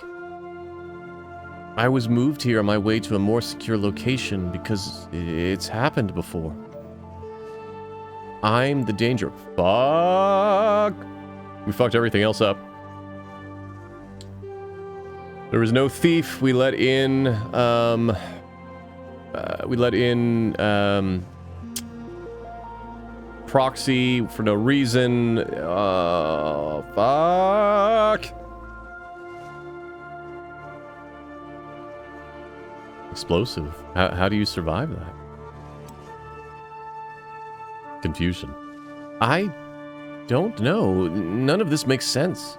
I was moved here on my way to a more secure location because it's happened before. I'm the danger. Fuck! We fucked everything else up. There was no thief. We let in, proxy for no reason. Fuck! Explosive. How do you survive that? Confusion. I don't know. None of this makes sense.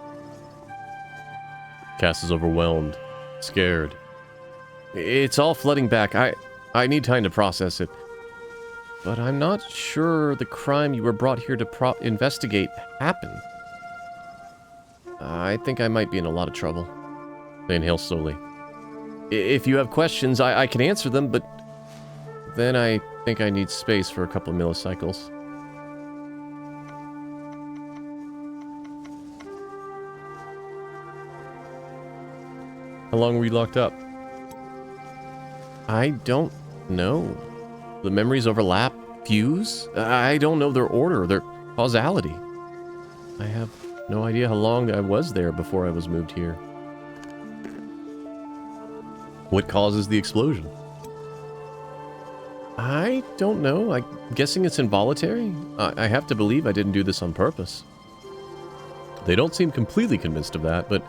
Cass is overwhelmed, scared. It's all flooding back. I need time to process it. But I'm not sure the crime you were brought here to investigate happened. I think I might be in a lot of trouble. They inhale slowly. If you have questions, I can answer them, but then I think I need space for a couple of millicycles. How long were you locked up? I don't know. The memories overlap, fuse? I don't know their order, their causality. I have no idea how long I was there before I was moved here. What causes the explosion? I don't know. I'm guessing it's involuntary. I have to believe I didn't do this on purpose. They don't seem completely convinced of that, but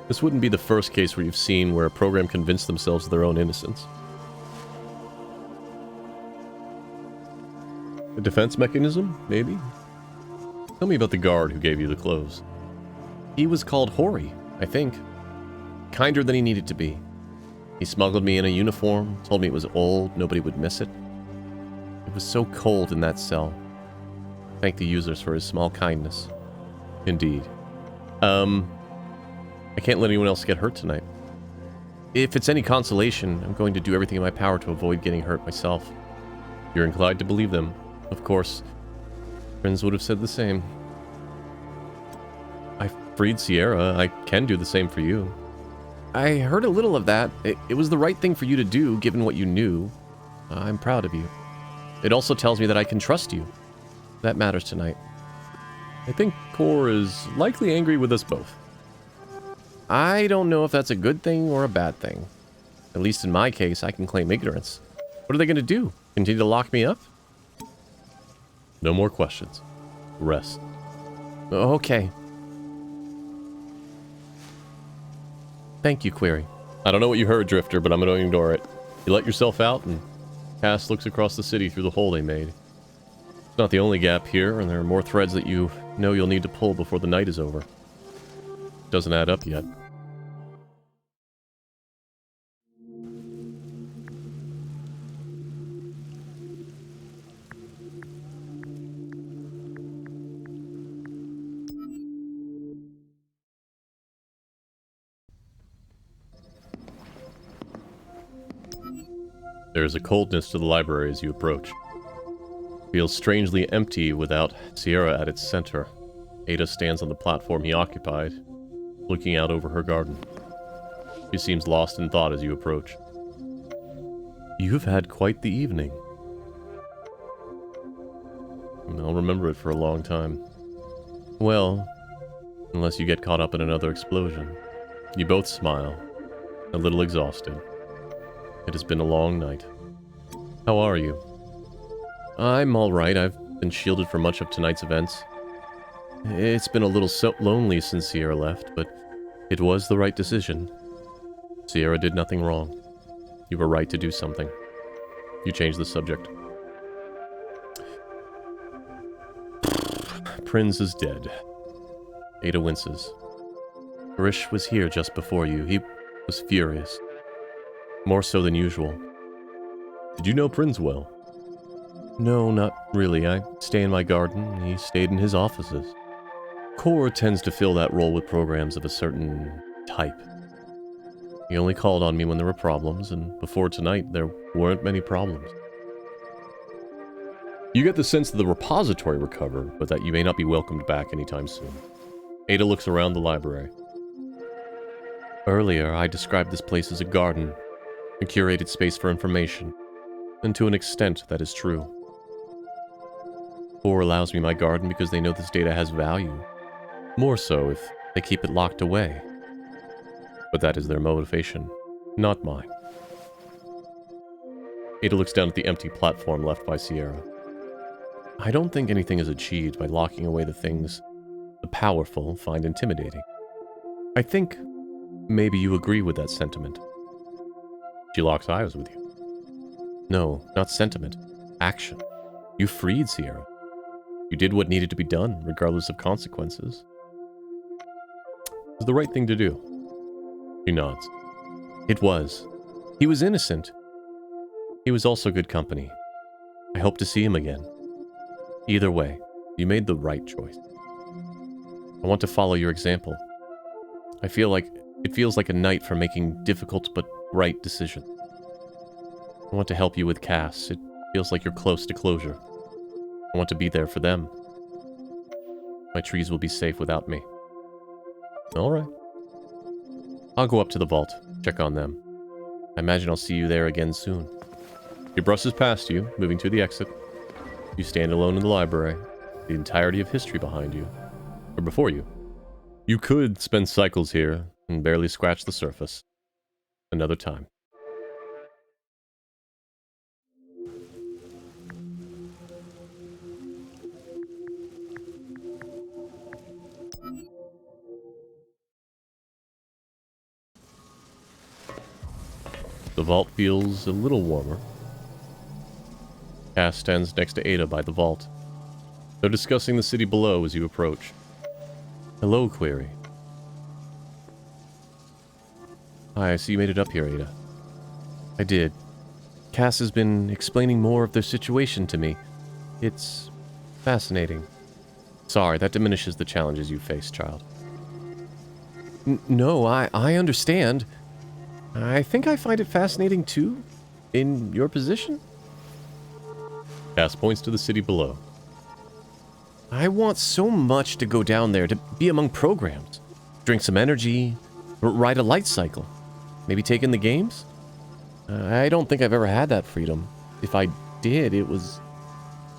this wouldn't be the first case where you've seen where a program convinced themselves of their own innocence. A defense mechanism, maybe? Tell me about the guard who gave you the clothes. He was called Hori, I think. Kinder than he needed to be. He smuggled me in a uniform, told me it was old, nobody would miss it. It was so cold in that cell. Thank the users for his small kindness. Indeed. I can't let anyone else get hurt tonight. If it's any consolation, I'm going to do everything in my power to avoid getting hurt myself. You're inclined to believe them. Of course. Friends would have said the same. I freed Sierra. I can do the same for you. I heard a little of that. It was the right thing for you to do, given what you knew. I'm proud of you. It also tells me that I can trust you. That matters tonight. I think Core is likely angry with us both. I don't know if that's a good thing or a bad thing. At least in my case, I can claim ignorance. What are they going to do? Continue to lock me up? No more questions. Rest. Okay. Thank you, Query. I don't know what you heard, Drifter, but I'm going to ignore it. You let yourself out, and Cass looks across the city through the hole they made. It's not the only gap here, and there are more threads that you know you'll need to pull before the night is over. Doesn't add up yet. There is a coldness to the library as you approach. It feels strangely empty without Sierra at its center. Ada stands on the platform he occupied, looking out over her garden. She seems lost in thought as you approach. You've had quite the evening. I'll remember it for a long time. Well, unless you get caught up in another explosion. You both smile, a little exhausted. It has been a long night. How are you? I'm alright. I've been shielded for much of tonight's events. It's been a little so lonely since Sierra left, but it was the right decision. Sierra did nothing wrong. You were right to do something. You changed the subject. Prinz is dead. Ada winces. Harish was here just before you. He was furious. More so than usual. Did you know Prinz well? No, not really. I stay in my garden. He stayed in his offices. Core tends to fill that role with programs of a certain type. He only called on me when there were problems, and before tonight, there weren't many problems. You get the sense that the repository recovered, but that you may not be welcomed back anytime soon. Ada looks around the library. Earlier, I described this place as a garden, a curated space for information, and to an extent, that is true. Core allows me my garden because they know this data has value. More so if they keep it locked away. But that is their motivation, not mine. Ada looks down at the empty platform left by Sierra. I don't think anything is achieved by locking away the things the powerful find intimidating. I think maybe you agree with that sentiment. She locks eyes with you. No, not sentiment. Action. You freed Sierra. You did what needed to be done, regardless of consequences. It was the right thing to do. She nods. It was. He was innocent. He was also good company. I hope to see him again. Either way, you made the right choice. I want to follow your example. It feels like a night for making difficult but right decisions. I want to help you with Cass. It feels like you're close to closure. I want to be there for them. My trees will be safe without me. Alright. I'll go up to the vault, check on them. I imagine I'll see you there again soon. He brushes past you, moving to the exit. You stand alone in the library, the entirety of history behind you. Or before you. You could spend cycles here and barely scratch the surface. Another time. The vault feels a little warmer. Cass stands next to Ada by the vault. They're discussing the city below as you approach. Hello, Query. Hi, I see you made it up here, Ada. I did. Cass has been explaining more of their situation to me. It's fascinating. Sorry, that diminishes the challenges you face, child. No, I understand. I think I find it fascinating too, in your position. Cass points to the city below. I want so much to go down there, to be among programs. Drink some energy, ride a light cycle. Maybe take in the games? I don't think I've ever had that freedom. If I did, it was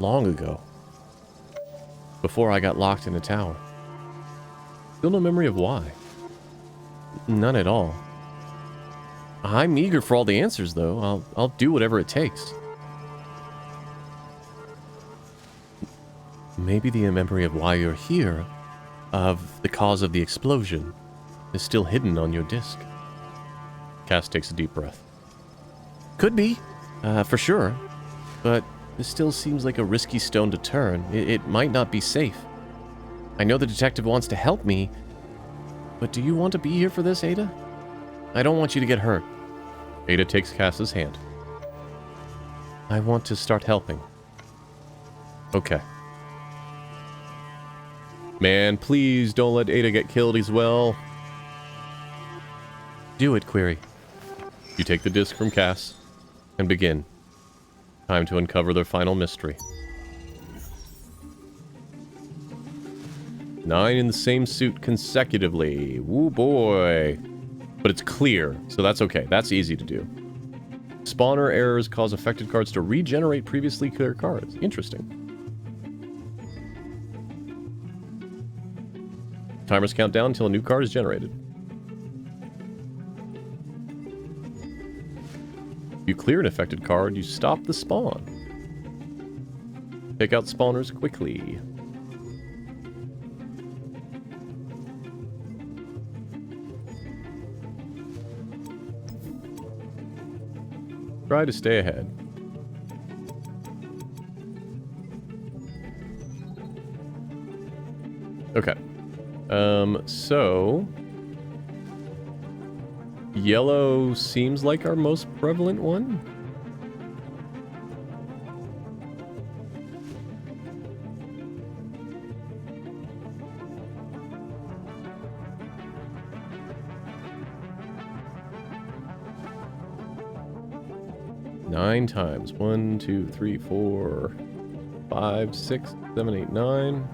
long ago. Before I got locked in a tower. Still no memory of why. None at all. I'm eager for all the answers, though. I'll do whatever it takes. Maybe the memory of why you're here, of the cause of the explosion, is still hidden on your disc. Cass takes a deep breath. Could be, for sure. But this still seems like a risky stone to turn. It might not be safe. I know the detective wants to help me, but do you want to be here for this, Ada? I don't want you to get hurt. Ada takes Cass's hand. I want to start helping. Okay. Man, please don't let Ada get killed as well. Do it, Query. You take the disc from Cass and begin. Time to uncover their final mystery. 9 in the same suit consecutively. Woo boy. But it's clear, so that's okay. That's easy to do. Spawner errors cause affected cards to regenerate previously clear cards. Interesting. Timers count down until a new card is generated. If you clear an affected card, you stop the spawn. Take out spawners quickly. Try to stay ahead. Okay. So... Yellow seems like our most prevalent one. Nine times. 1, 2, 3, 4, 5, 6, 7, 8, 9. 1,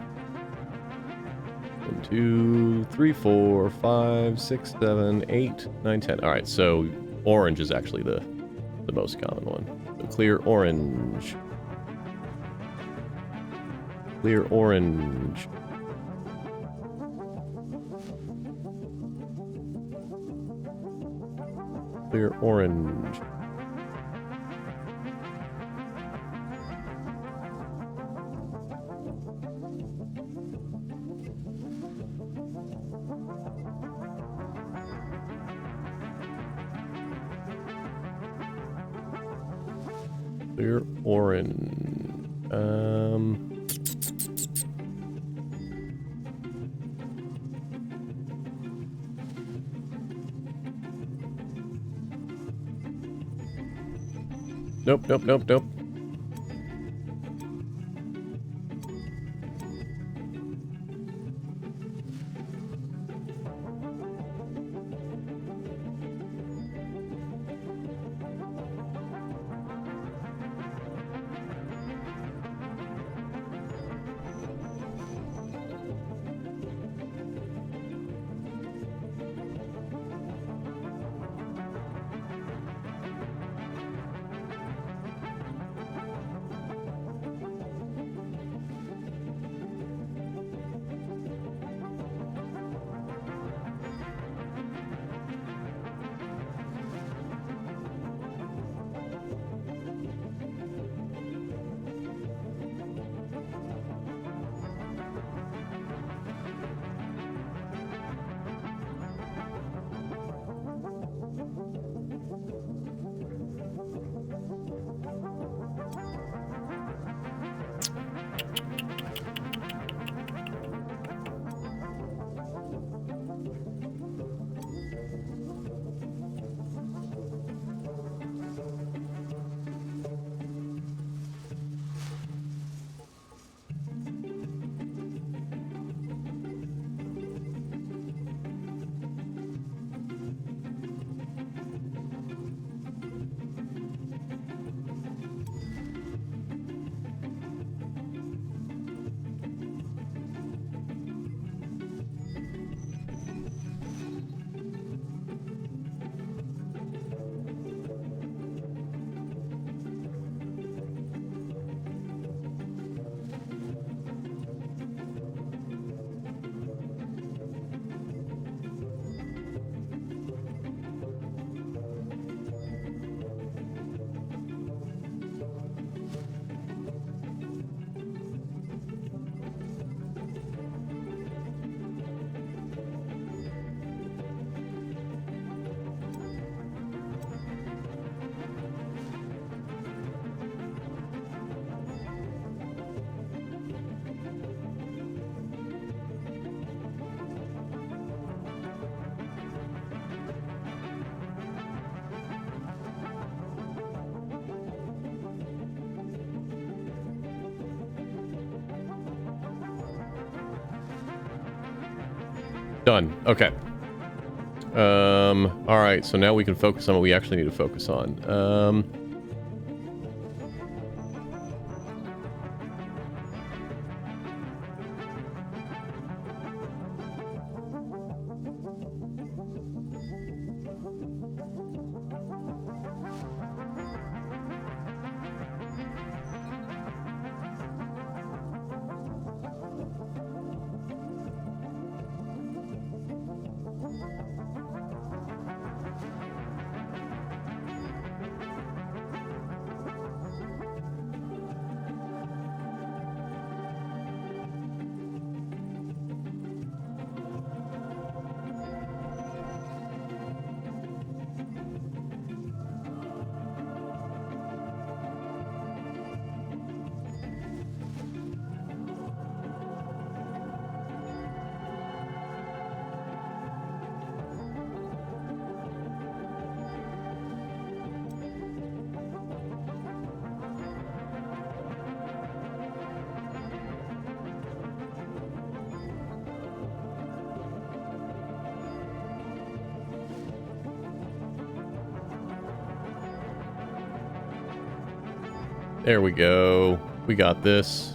2, 3, 4, 5, 6, 7, 8, 9, 10. All right, so orange is actually the most common one. So clear orange. Clear orange. Clear orange. Clear orange. Nope, nope, nope, nope. Done. Okay. All right. So now we can focus on what we actually need to focus on. There we go. We got this.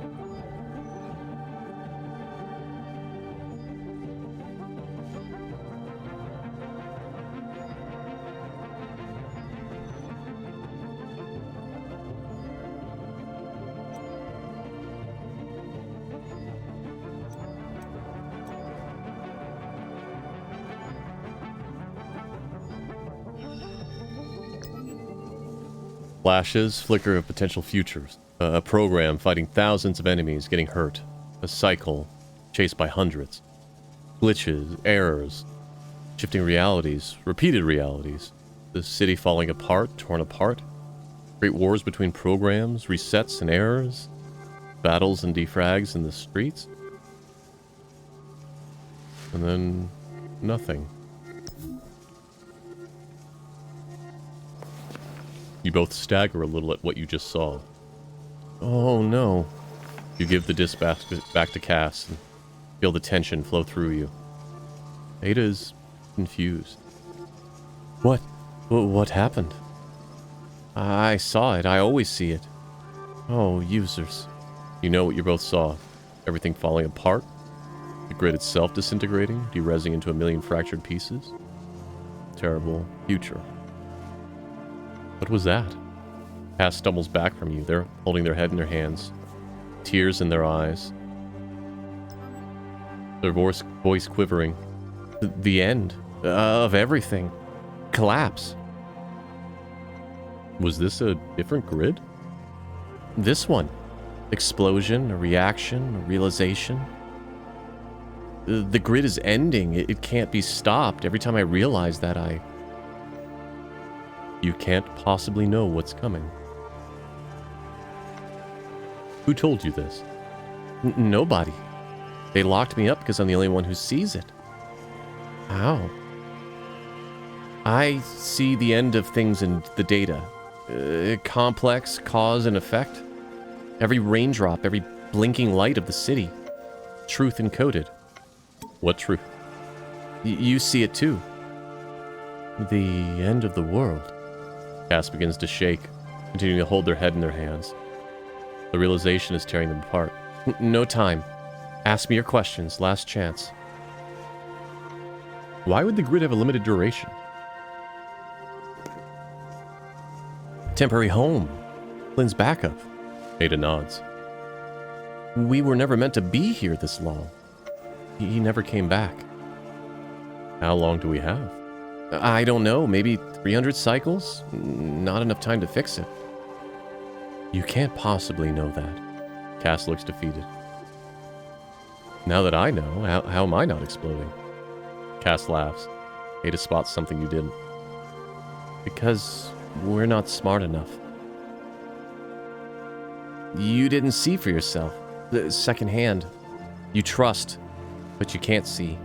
Flashes, flicker of potential futures. A program fighting thousands of enemies getting hurt. A cycle chased by hundreds. Glitches, errors, shifting realities, repeated realities. The city falling apart, torn apart. Great wars between programs, resets and errors. Battles and defrags in the streets. And then nothing. You both stagger a little at what you just saw. Oh no. You give the disc back to Cass and feel the tension flow through you. Ada is confused. What happened? I saw it. I always see it. Oh, users. You know what you both saw. Everything falling apart. The grid itself disintegrating, derezzing into a million fractured pieces. Terrible future. What was that? Cass stumbles back from you. They're holding their head in their hands. Tears in their eyes. Their voice quivering. The end of everything. Collapse. Was this a different grid? This one. Explosion, a reaction, a realization. The grid is ending. It can't be stopped. Every time I realize that, You can't possibly know what's coming. Who told you this? Nobody. They locked me up because I'm the only one who sees it. How? I see the end of things in the data. Complex cause and effect. Every raindrop, every blinking light of the city. Truth encoded. What truth? You see it too. The end of the world. Cass begins to shake, continuing to hold their head in their hands. The realization is tearing them apart. No time. Ask me your questions. Last chance. Why would the grid have a limited duration? Temporary home. Lynn's backup. Ada nods. We were never meant to be here this long. He never came back. How long do we have? I don't know. Maybe 300 cycles? Not enough time to fix it. You can't possibly know that. Cass looks defeated. Now that I know, how am I not exploding? Cass laughs. Ada spots something you didn't. Because we're not smart enough. You didn't see for yourself. Secondhand. You trust, but you can't see.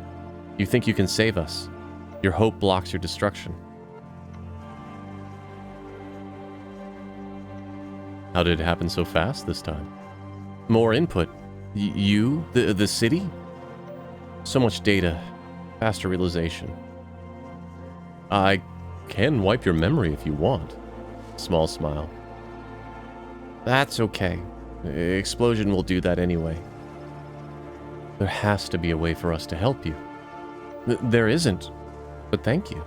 You think you can save us. Your hope blocks your destruction. How did it happen so fast this time? More input. You? The city? So much data. Faster realization. I can wipe your memory if you want. Small smile. That's okay. Explosion will do that anyway. There has to be a way for us to help you. There isn't. But thank you.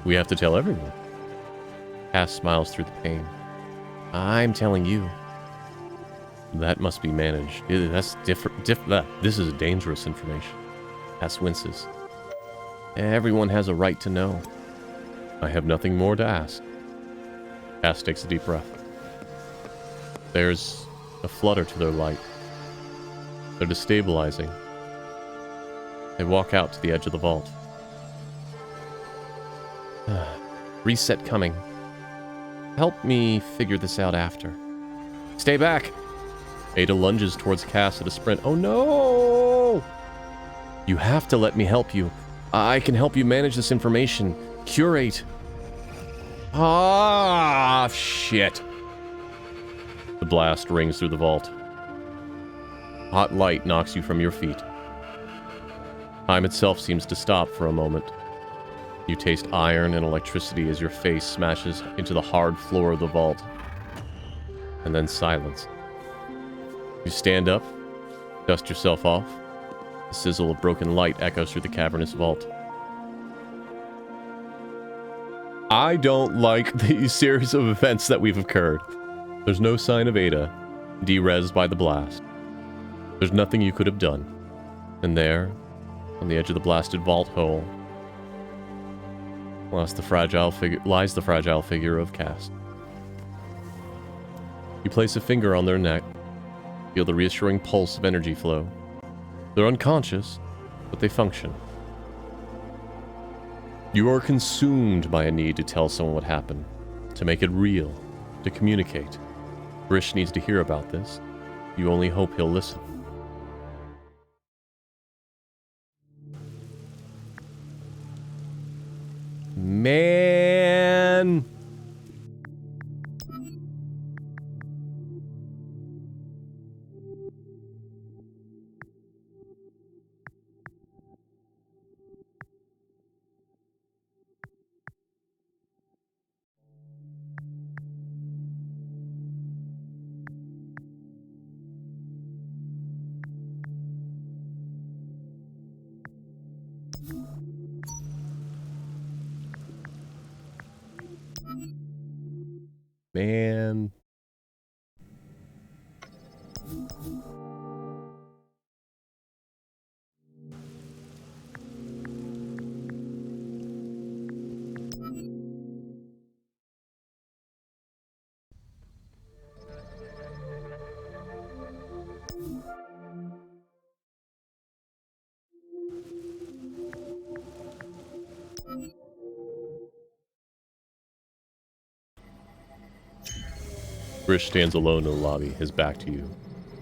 We have to tell everyone. Cass smiles through the pain. I'm telling you. That must be managed. That's different. This is dangerous information. Cass winces. Everyone has a right to know. I have nothing more to ask. Cass takes a deep breath. There's a flutter to their light. They're destabilizing. They walk out to the edge of the vault. Reset coming. Help me figure this out after. Stay back! Ada lunges towards Cass at a sprint. Oh no! You have to let me help you. I can help you manage this information. Curate. Ah, shit. The blast rings through the vault. Hot light knocks you from your feet. Time itself seems to stop for a moment. You taste iron and electricity as your face smashes into the hard floor of the vault. and then silence. You stand up, dust yourself off. The sizzle of broken light echoes through the cavernous vault. I don't like the series of events that we've occurred. There's no sign of Ada, de-rezzed by the blast. There's nothing you could have done. And there, on the edge of the blasted vault hole, lies the fragile figure of Cass. You place a finger on their neck, feel the reassuring pulse of energy flow. They're unconscious, but they function. You are consumed by a need to tell someone what happened, to make it real, to communicate. Grish needs to hear about this. You only hope he'll listen. Man! Man. Grish stands alone in the lobby, his back to you.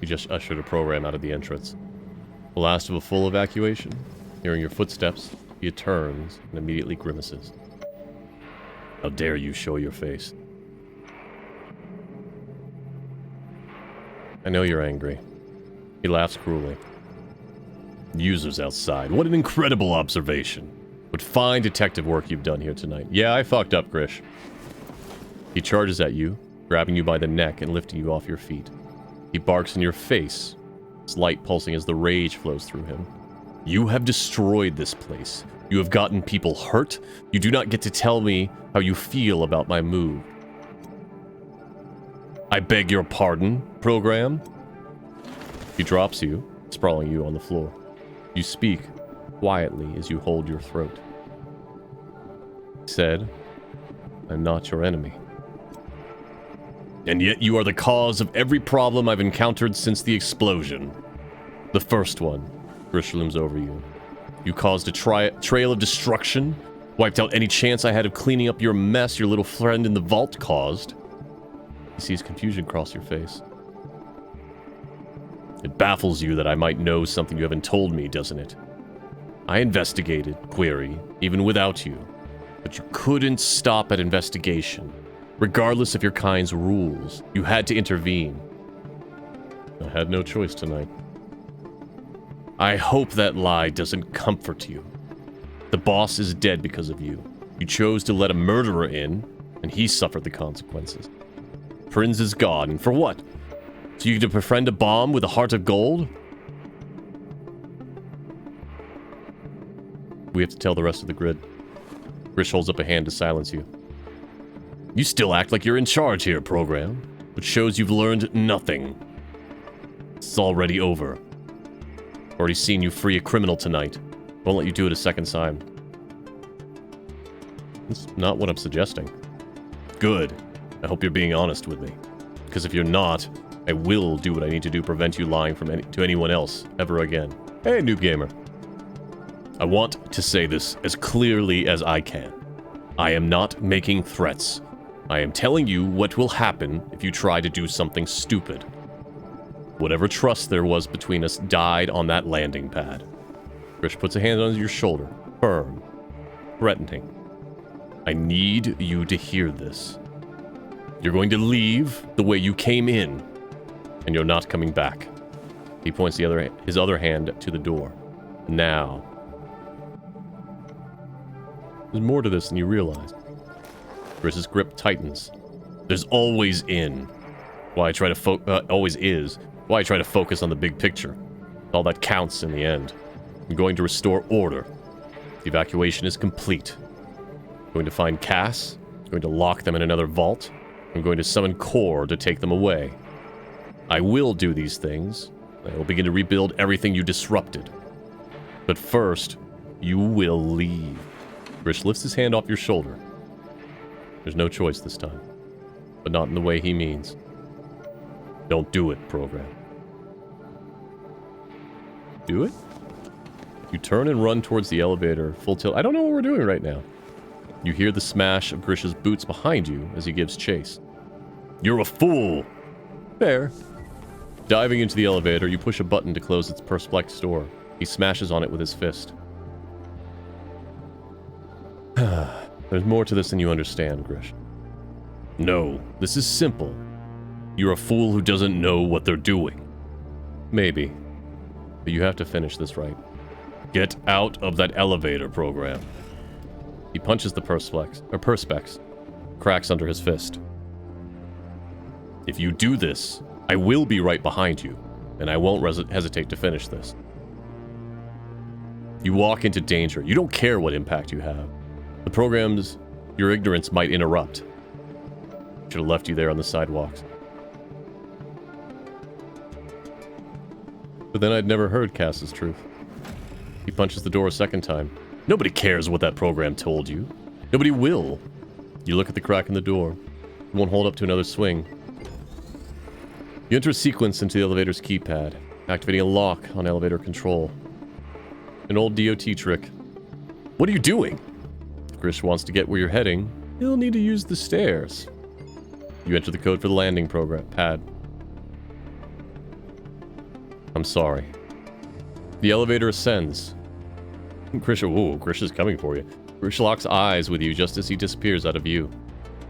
You just ushered a program out of the entrance. The last of a full evacuation. Hearing your footsteps, he turns and immediately grimaces. How dare you show your face? I know you're angry. He laughs cruelly. Users outside. What an incredible observation. What fine detective work you've done here tonight. Yeah, I fucked up, Grish. He charges at you, grabbing you by the neck and lifting you off your feet. He barks in your face, his light pulsing as the rage flows through him. You have destroyed this place. You have gotten people hurt. You do not get to tell me how you feel about my move. I beg your pardon, program. He drops you, sprawling you on the floor. You speak quietly as you hold your throat. He said, I'm not your enemy. And yet you are the cause of every problem I've encountered since the explosion. The first one, Grish looms over you. You caused a trail of destruction, wiped out any chance I had of cleaning up your mess your little friend in the vault caused. He sees confusion cross your face. It baffles you that I might know something you haven't told me, doesn't it? I investigated, Query, even without you. But you couldn't stop at investigation. Regardless of your kind's rules, you had to intervene. I had no choice tonight. I hope that lie doesn't comfort you. The boss is dead because of you. You chose to let a murderer in, and he suffered the consequences. Prinz is gone, and for what? So you could befriend a bomb with a heart of gold? We have to tell the rest of the grid. Grish holds up a hand to silence you. You still act like you're in charge here, program, which shows you've learned nothing. It's already over. Already seen you free a criminal tonight. Won't let you do it a second time. That's not what I'm suggesting. Good. I hope you're being honest with me. Because if you're not, I will do what I need to do to prevent you lying to anyone else ever again. Hey, noob gamer. I want to say this as clearly as I can. I am not making threats. I am telling you what will happen if you try to do something stupid. Whatever trust there was between us died on that landing pad. Grish puts a hand on your shoulder, firm, threatening. I need you to hear this. You're going to leave the way you came in, and you're not coming back. He points his other hand to the door. Now. There's more to this than you realize. Grish's grip tightens. There's always in. Why I try to always is. Why I try to focus on the big picture. All that counts in the end. I'm going to restore order. The evacuation is complete. I'm going to find Cass. I'm going to lock them in another vault. I'm going to summon Core to take them away. I will do these things. I will begin to rebuild everything you disrupted. But first, you will leave. Grish lifts his hand off your shoulder. There's no choice this time. But not in the way he means. Don't do it, program. Do it? You turn and run towards the elevator, full tilt. I don't know what we're doing right now. You hear the smash of Grish's boots behind you as he gives chase. You're a fool! Fair. Diving into the elevator, you push a button to close its Perspex door. He smashes on it with his fist. There's more to this than you understand, Grish. No, this is simple. You're a fool who doesn't know what they're doing. Maybe. But you have to finish this right. Get out of that elevator, program. He punches the Perspex. Cracks under his fist. If you do this, I will be right behind you, and I won't hesitate to finish this. You walk into danger. You don't care what impact you have. The programs, your ignorance might interrupt. Should have left you there on the sidewalks. But then I'd never heard Cass's truth. He punches the door a second time. Nobody cares what that program told you. Nobody will. You look at the crack in the door. It won't hold up to another swing. You enter a sequence into the elevator's keypad, activating a lock on elevator control. An old DOT trick. What are you doing? If Grish wants to get where you're heading, he'll need to use the stairs. You enter the code for the landing pad. I'm sorry. The elevator ascends. Grish is coming for you. Grish locks eyes with you just as he disappears out of view.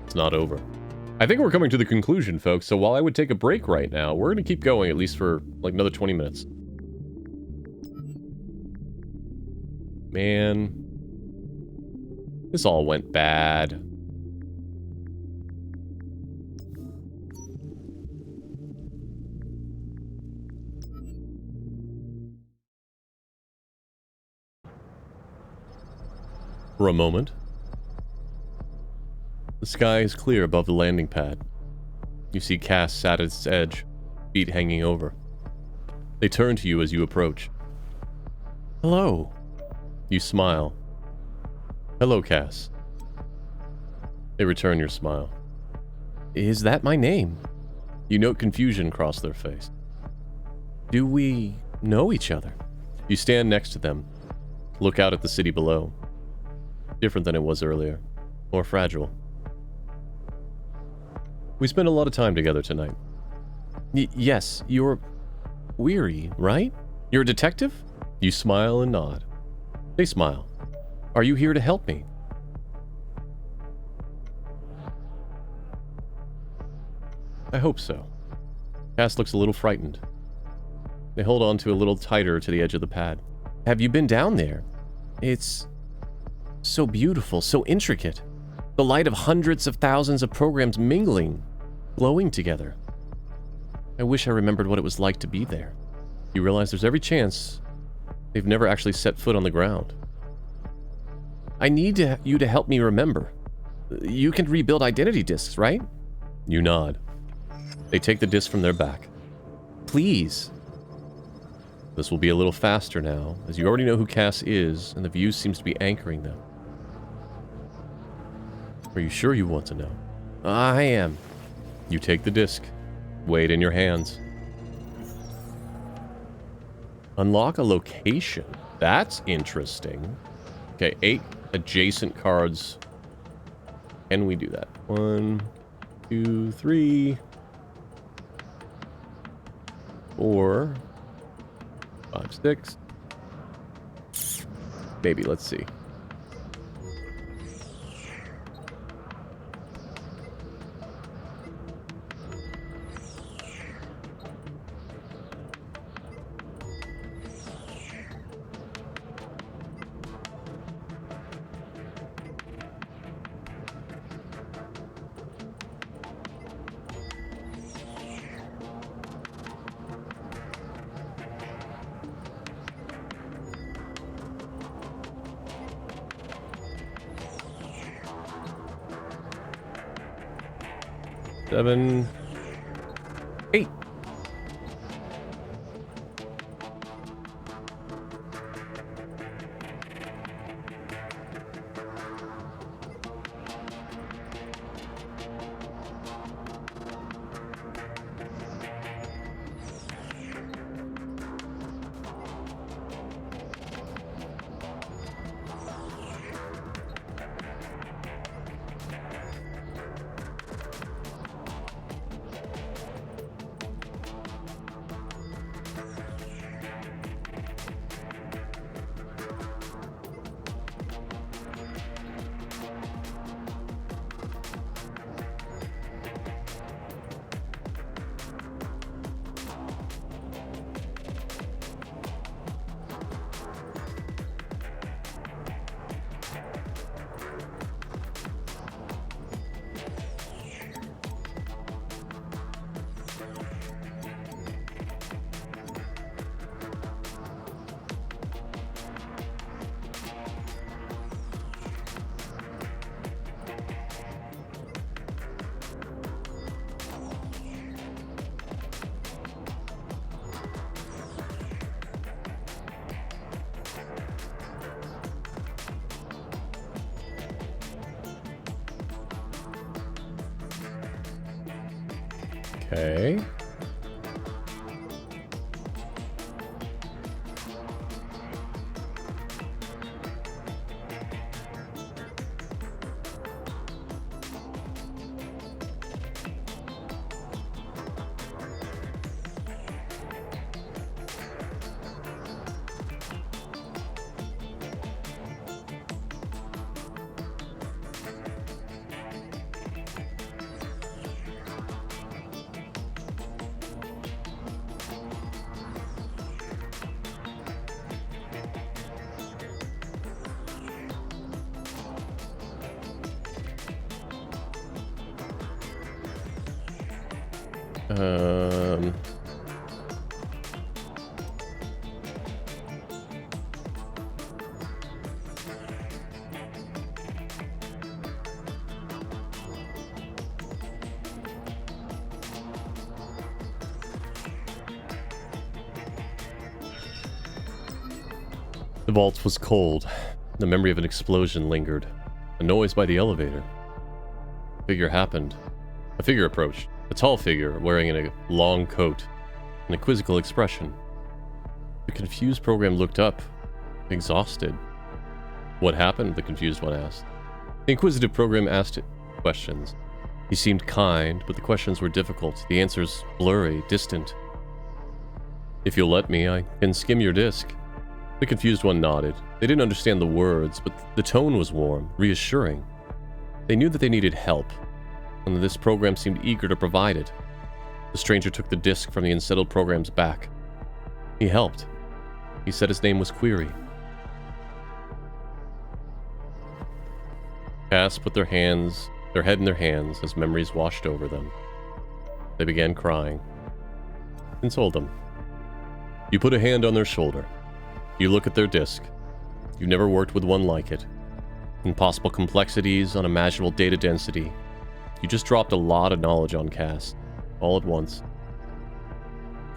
It's not over. I think we're coming to the conclusion, folks, so while I would take a break right now, we're going to keep going at least for, like, another 20 minutes. Man. This all went bad. For a moment, the sky is clear above the landing pad. You see Cass sat at its edge, feet hanging over. They turn to you as you approach. Hello. You smile. Hello, Cass. They return your smile. Is that my name? You note confusion cross their face. Do we know each other? You stand next to them, look out at the city below. Different than it was earlier. More fragile. We spent a lot of time together tonight. Yes, you're Weary, right? You're a detective? You smile and nod. They smile. Are you here to help me? I hope so. Cass looks a little frightened. They hold on to a little tighter to the edge of the pad. Have you been down there? It's so beautiful, so intricate. The light of hundreds of thousands of programs mingling, glowing together. I wish I remembered what it was like to be there. You realize there's every chance they've never actually set foot on the ground. I need you to help me remember. You can rebuild identity discs, right? You nod. They take the disc from their back. Please. This will be a little faster now, as you already know who Cass is, and the view seems to be anchoring them. Are you sure you want to know? I am. You take the disc. Weigh it in your hands. Unlock a location. That's interesting. Okay, 8 adjacent cards. Can we do that? 1, 2, 3, 4, 5, 6. Maybe, let's see. 7, 8. Okay. The vault was cold. The memory of an explosion lingered. A noise by the elevator. A figure happened. A figure approached. A tall figure wearing a long coat. An quizzical expression. The confused program looked up, exhausted. What happened? The confused one asked. The inquisitive program asked questions. He seemed kind, but the questions were difficult, the answers blurry, distant. If you'll let me, I can skim your disc. The confused one nodded. They didn't understand the words, but the tone was warm, reassuring. They knew that they needed help, and that this program seemed eager to provide it. The stranger took the disc from the unsettled program's back. He helped. He said his name was Query. Cass put their head in their hands as memories washed over them. They began crying. Console them. You put a hand on their shoulder. You look at their disc. You've never worked with one like it. Impossible complexities, unimaginable data density. You just dropped a lot of knowledge on Cass, all at once.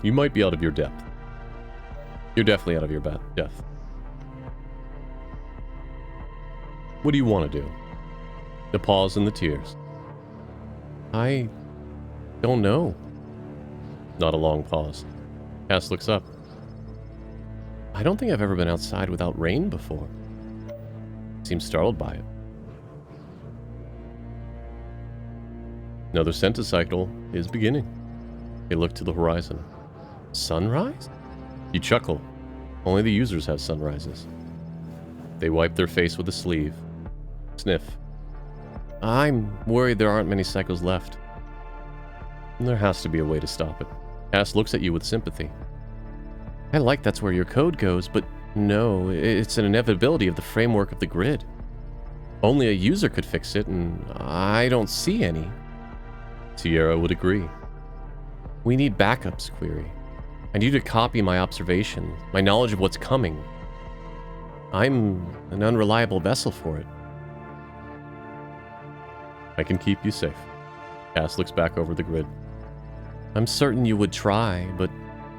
You might be out of your depth. You're definitely out of your depth. What do you want to do? The pause and the tears. I don't know. Not a long pause. Cass looks up. I don't think I've ever been outside without rain before. Seems startled by it. Another centicycle is beginning. They look to the horizon. Sunrise? You chuckle. Only the users have sunrises. They wipe their face with a sleeve. Sniff. I'm worried there aren't many cycles left. There has to be a way to stop it. Cass looks at you with sympathy. I like that's where your code goes, but no, it's an inevitability of the framework of the grid. Only a user could fix it, and I don't see any. Sierra would agree. We need backups, Query. I need to copy my observation, my knowledge of what's coming. I'm an unreliable vessel for it. I can keep you safe. Cass looks back over the grid. I'm certain you would try, but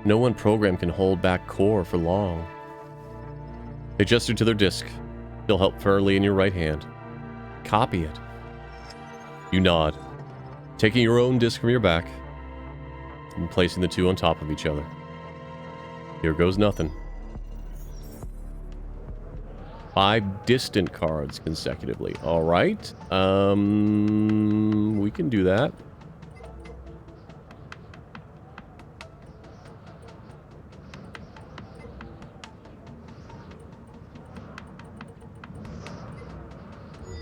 no one program can hold back core for long. They gesture to their disk. Still held firmly in your right hand. Copy it. You nod, taking your own disk from your back and placing the two on top of each other. Here goes nothing. 5 distant cards consecutively. All right. We can do that.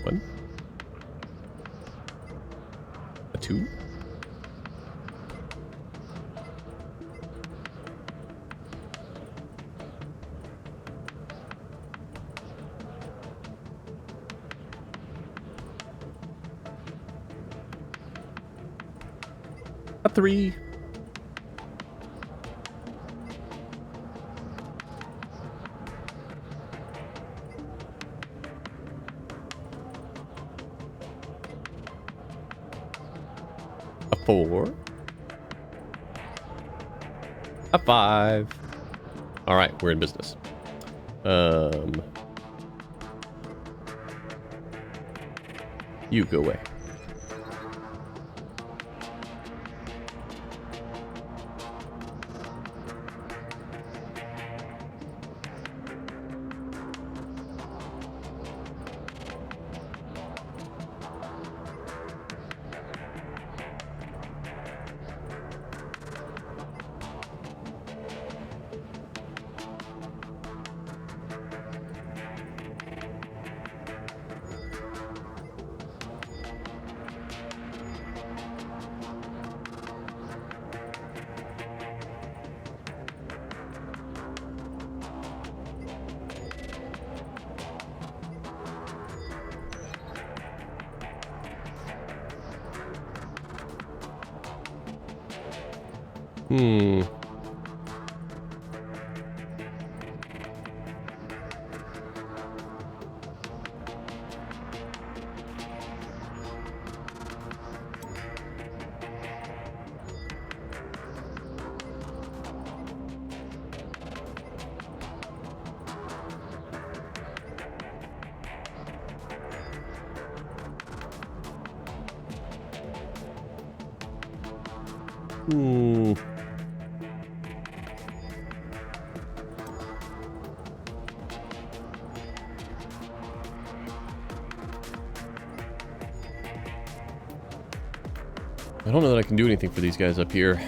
One. A 2. A 3. A 4. A 5. All right, we're in business. You go away. I don't know that I can do anything for these guys up here.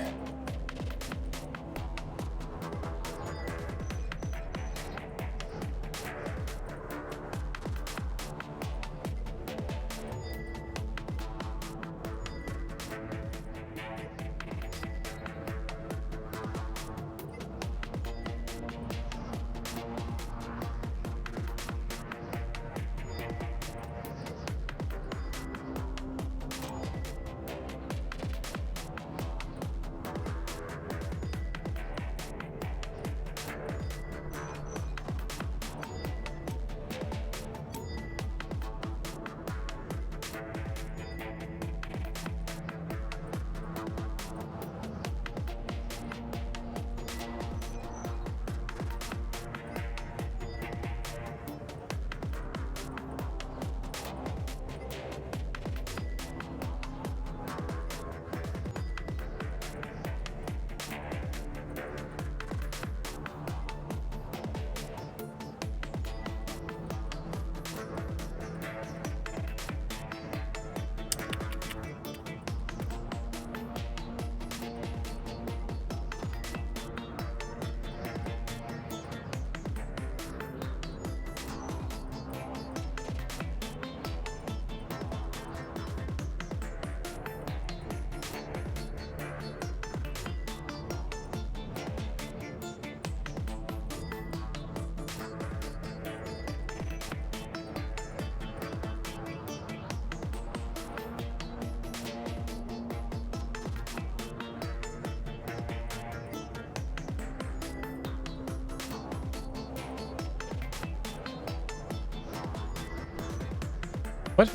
What?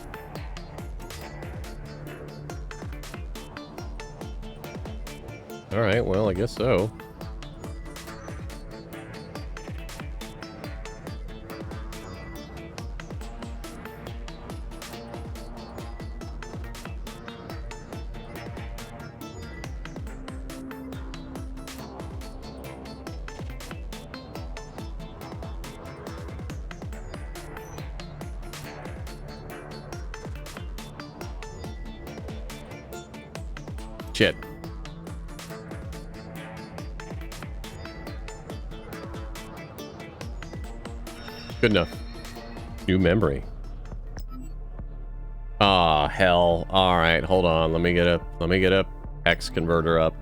Alright, well, I guess so. Shit. Good enough. New memory. Ah, hell. Alright, hold on. Let me get a X converter up.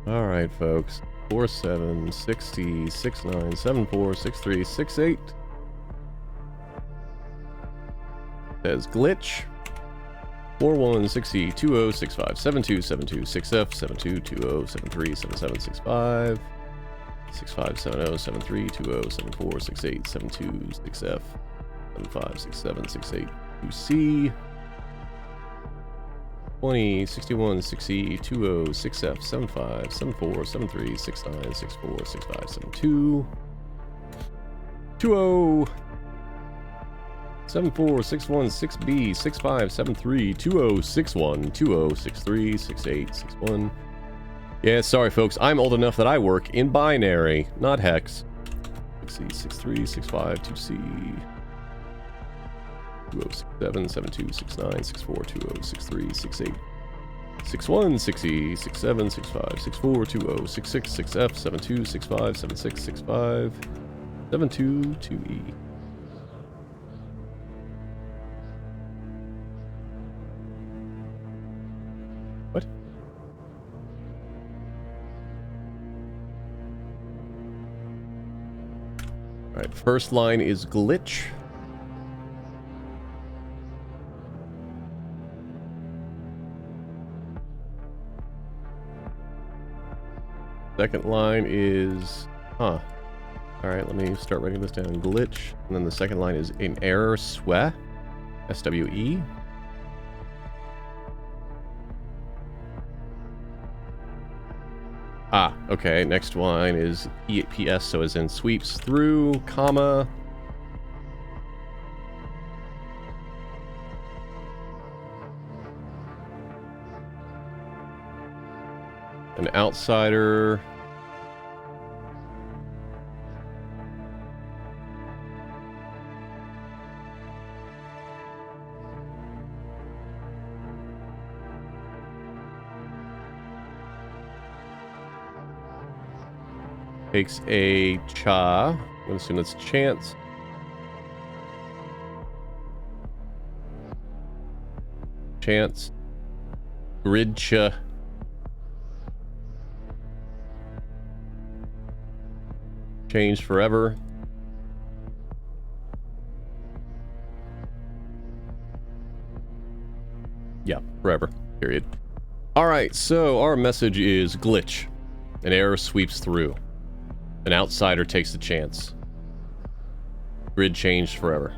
Alright, folks. 47 60 69 74 63 68 says glitch 41 60 20 65 72 72 6F 72 20 73 77 65 65 70 73 20 74 68 72 6F 75 67 68 2C 20, 61, 60, 20, 6F, 75, 74, 73, 69, 64, 65, 72, 20, 74, 61, 6B, 65, 73, 20, 61, 20, 63, 68, 61. Yeah, sorry folks, I'm old enough that I work in binary, not hex. 60, 63, 65, 2C. 2067, 72, 69, 64, 20, 63, 68, 61, 60, 67, 65, 64, 20, 66, 6F, 72, 65, 76, 65, 72, 2E. What? Alright, first line is glitch. Second line is, Alright, let me start writing this down. Glitch. And then the second line is an error SWE. SWE. Okay. Next line is EPS, so as in sweeps through, comma. An outsider. Takes a cha. I'm gonna assume that's chance. Chance. Grid cha. Changed forever. Yeah, forever. Period. Alright, so our message is glitch. An error sweeps through. An outsider takes the chance. Grid changed forever.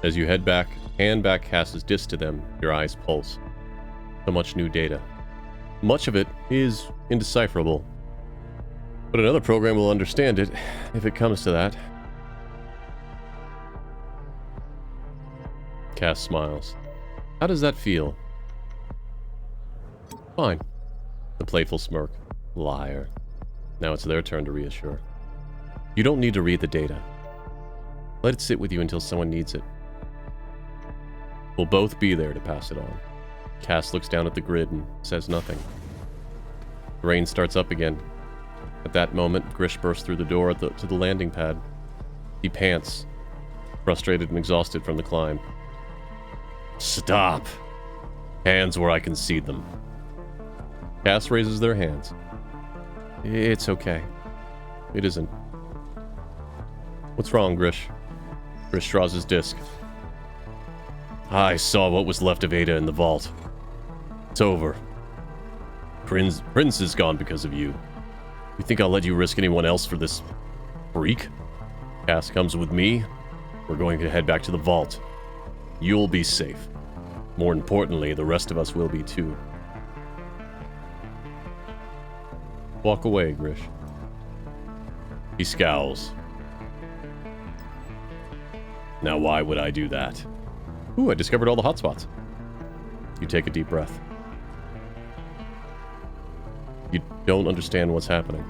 As you head back, hand back Cass's disc to them, your eyes pulse. So much new data. Much of it is indecipherable. But another program will understand it, if it comes to that. Cass smiles. How does that feel? Fine. The playful smirk. Liar. Now it's their turn to reassure. You don't need to read the data. Let it sit with you until someone needs it. We'll both be there to pass it on. Cass looks down at the grid and says nothing. The rain starts up again. At that moment, Grish bursts through the door to the landing pad. He pants, frustrated and exhausted from the climb. Stop! Hands where I can see them. Cass raises their hands. It's okay. It isn't. What's wrong, Grish? Grish draws his disc. I saw what was left of Ada in the vault. It's over. Prince is gone because of you. You think I'll let you risk anyone else for this freak? Cass comes with me. We're going to head back to the vault. You'll be safe. More importantly, the rest of us will be too. Walk away, Grish. He scowls. Now why would I do that? Ooh, I discovered all the hotspots. You take a deep breath. You don't understand what's happening.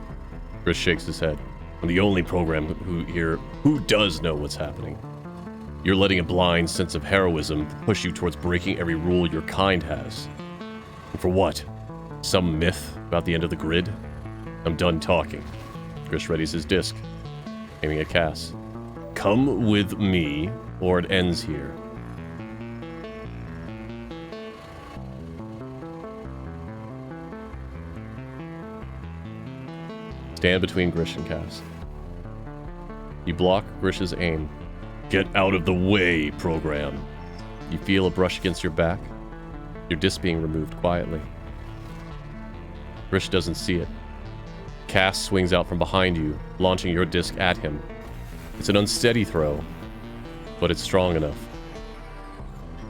Grish shakes his head. I'm the only program who does know what's happening. You're letting a blind sense of heroism push you towards breaking every rule your kind has. And for what? Some myth about the end of the grid? I'm done talking. Grish readies his disc, aiming at Cass. Come with me, or it ends here. Stand between Grish and Cass. You block Grish's aim. Get out of the way, program. You feel a brush against your back. Your disc being removed quietly. Grish doesn't see it. Cass swings out from behind you, launching your disc at him. It's an unsteady throw, but it's strong enough.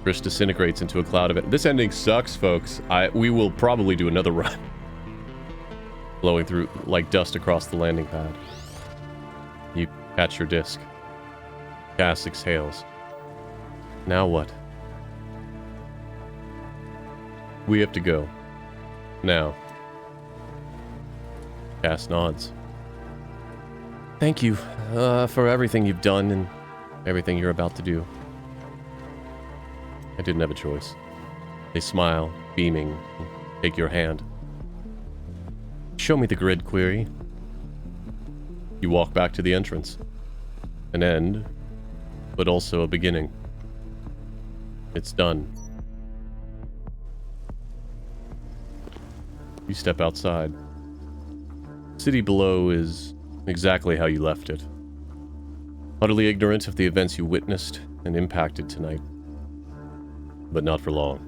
Grish disintegrates into a cloud of it. This ending sucks, folks. We will probably do another run. Blowing through like dust across the landing pad. You catch your disc. Cass exhales. Now what? We have to go. Now. Cass nods. Thank you for everything you've done and everything you're about to do. I didn't have a choice. They smile, beaming, and take your hand. Show me the grid, Query. You walk back to the entrance. An end, but also a beginning. It's done. You step outside. The city below is exactly how you left it. Utterly ignorant of the events you witnessed and impacted tonight. But not for long.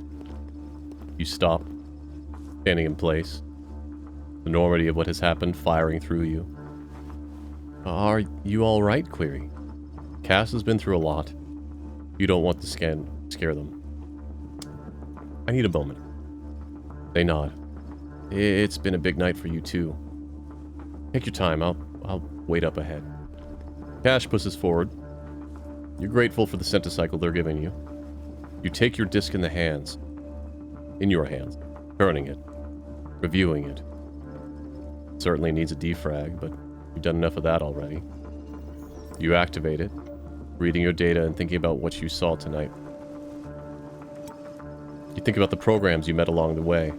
You stop, standing in place. The enormity of what has happened firing through you. Are you alright, Query? Cass has been through a lot. You don't want to scare them. I need a moment. They nod. It's been a big night for you too. Take your time, I'll wait up ahead. Cash pushes forward. You're grateful for the centicycle they're giving you. You take your disc in your hands, turning it, reviewing it. Certainly needs a defrag, but you've done enough of that already. You activate it, reading your data and thinking about what you saw tonight. You think about the programs you met along the way.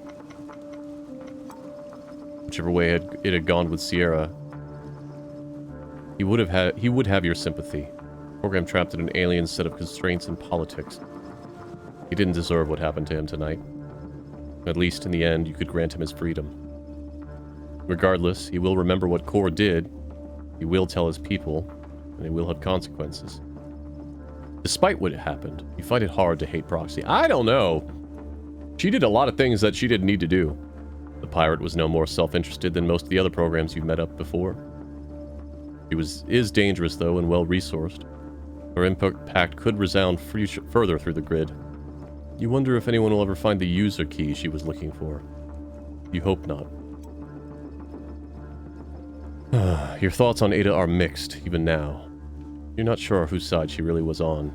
Whichever way it had gone with Sierra, he would have your sympathy. Program trapped in an alien set of constraints and politics. He didn't deserve what happened to him tonight. At least in the end, you could grant him his freedom. Regardless, he will remember what Core did, he will tell his people, and it will have consequences. Despite what happened, you find it hard to hate Proxy. I don't know. She did a lot of things that she didn't need to do. The pirate was no more self-interested than most of the other programs you've met up before. She is dangerous, though, and well-resourced. Her impact could resound further through the grid. You wonder if anyone will ever find the user key she was looking for. You hope not. Your thoughts on Ada are mixed, even now. You're not sure whose side she really was on.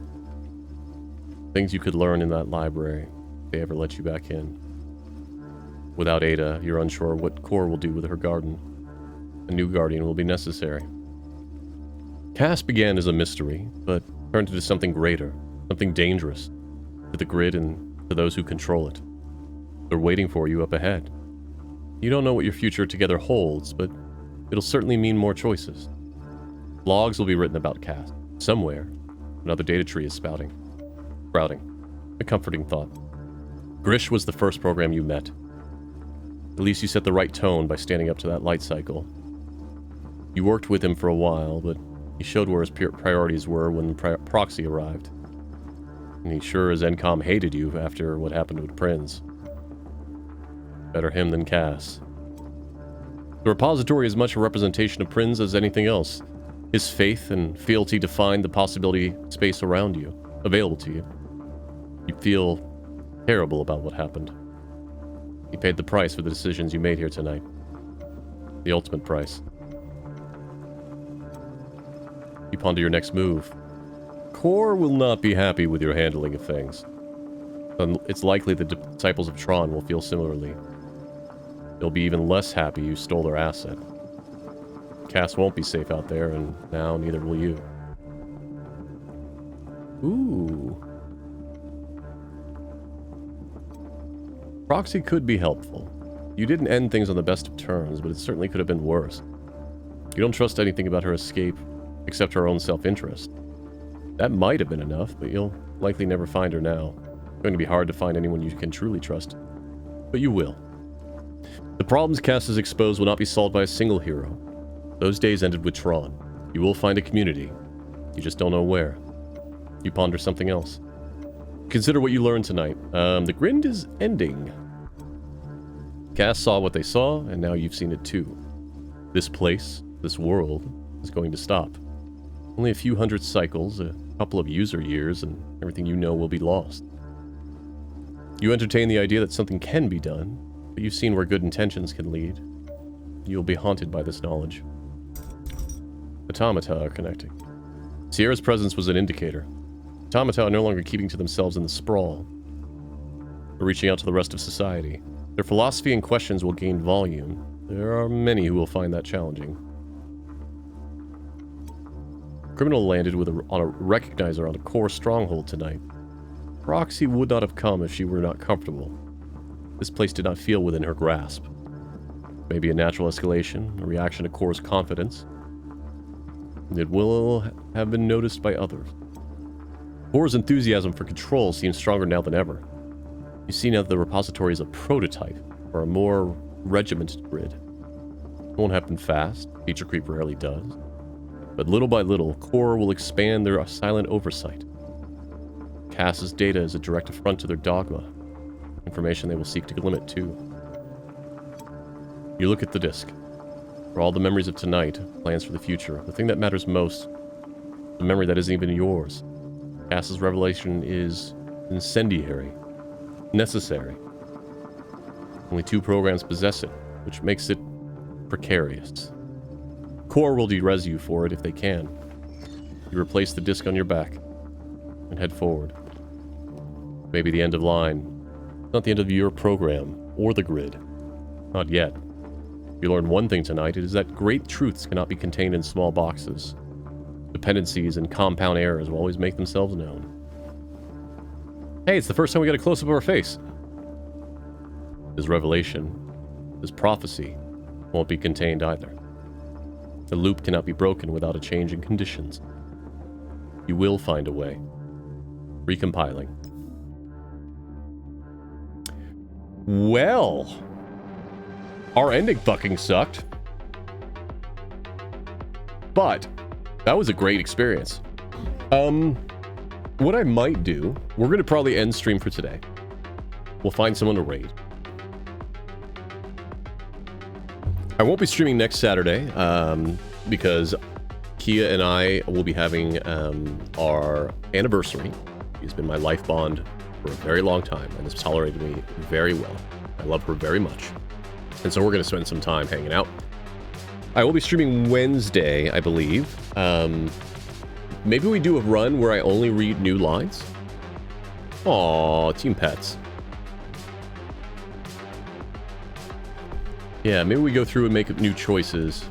Things you could learn in that library, if they ever let you back in. Without Ada, you're unsure what Core will do with her garden. A new guardian will be necessary. Cass began as a mystery, but turned into something greater, something dangerous, to the grid and to those who control it. They're waiting for you up ahead. You don't know what your future together holds, but it'll certainly mean more choices. Blogs will be written about Cass. Somewhere, another data tree is sprouting. A comforting thought. Grish was the first program you met. At least you set the right tone by standing up to that light cycle. You worked with him for a while, but he showed where his priorities were when Proxy arrived. And he sure as NCOM hated you after what happened with Prinz. Better him than Cass. The repository is much a representation of Prinz as anything else. His faith and fealty define the possibility space around you, available to you. You feel terrible about what happened. You paid the price for the decisions you made here tonight. The ultimate price. You ponder your next move. Kor will not be happy with your handling of things. It's likely the disciples of Tron will feel similarly. They'll be even less happy you stole their asset. Cass won't be safe out there, and now neither will you. Ooh. Proxy could be helpful. You didn't end things on the best of terms, but it certainly could have been worse. You don't trust anything about her escape, except her own self-interest. That might have been enough, but you'll likely never find her now. It's going to be hard to find anyone you can truly trust. But you will. The problems Cass has exposed will not be solved by a single hero. Those days ended with Tron. You will find a community. You just don't know where. You ponder something else. Consider what you learned tonight. The grind is ending. Cass saw what they saw, and now you've seen it too. This place, this world, is going to stop. Only a few hundred cycles, a couple of user years, and everything you know will be lost. You entertain the idea that something can be done, but you've seen where good intentions can lead. You'll be haunted by this knowledge. Automata are connecting. Sierra's presence was an indicator. Automata are no longer keeping to themselves in the sprawl, but reaching out to the rest of society. Their philosophy and questions will gain volume. There are many who will find that challenging. Criminal landed on a recognizer on a core stronghold tonight. Proxy would not have come if she were not comfortable. This place did not feel within her grasp. Maybe a natural escalation, a reaction to Core's confidence. It will have been noticed by others. Core's enthusiasm for control seems stronger now than ever. You see now that the repository is a prototype for a more regimented grid. It won't happen fast, feature creep rarely does. But little by little, Core will expand their silent oversight. Cass's data is a direct affront to their dogma. Information they will seek to limit too. You look at the disk. For all the memories of tonight, plans for the future, the thing that matters most, the memory that isn't even yours. Cass's revelation is incendiary. Necessary. Only 2 programs possess it, which makes it precarious. Core will derez you for it if they can. You replace the disc on your back and head forward. Maybe the end of line. Not the end of your program or the grid. Not yet. You learned one thing tonight, it is that great truths cannot be contained in small boxes. Dependencies and compound errors will always make themselves known. Hey, it's the first time we got a close-up of her face. This revelation, this prophecy, won't be contained either. The loop cannot be broken without a change in conditions. You will find a way. Recompiling. Well, our ending fucking sucked. But that was a great experience. What I might do, we're going to probably end stream for today. We'll find someone to raid. I won't be streaming next Saturday, because Kia and I will be having our anniversary. She's been my life bond for a very long time and has tolerated me very well. I love her very much. And so we're going to spend some time hanging out. I will be streaming Wednesday, I believe. Maybe we do a run where I only read new lines. Aww, Team Pets. Yeah, maybe we go through and make new choices.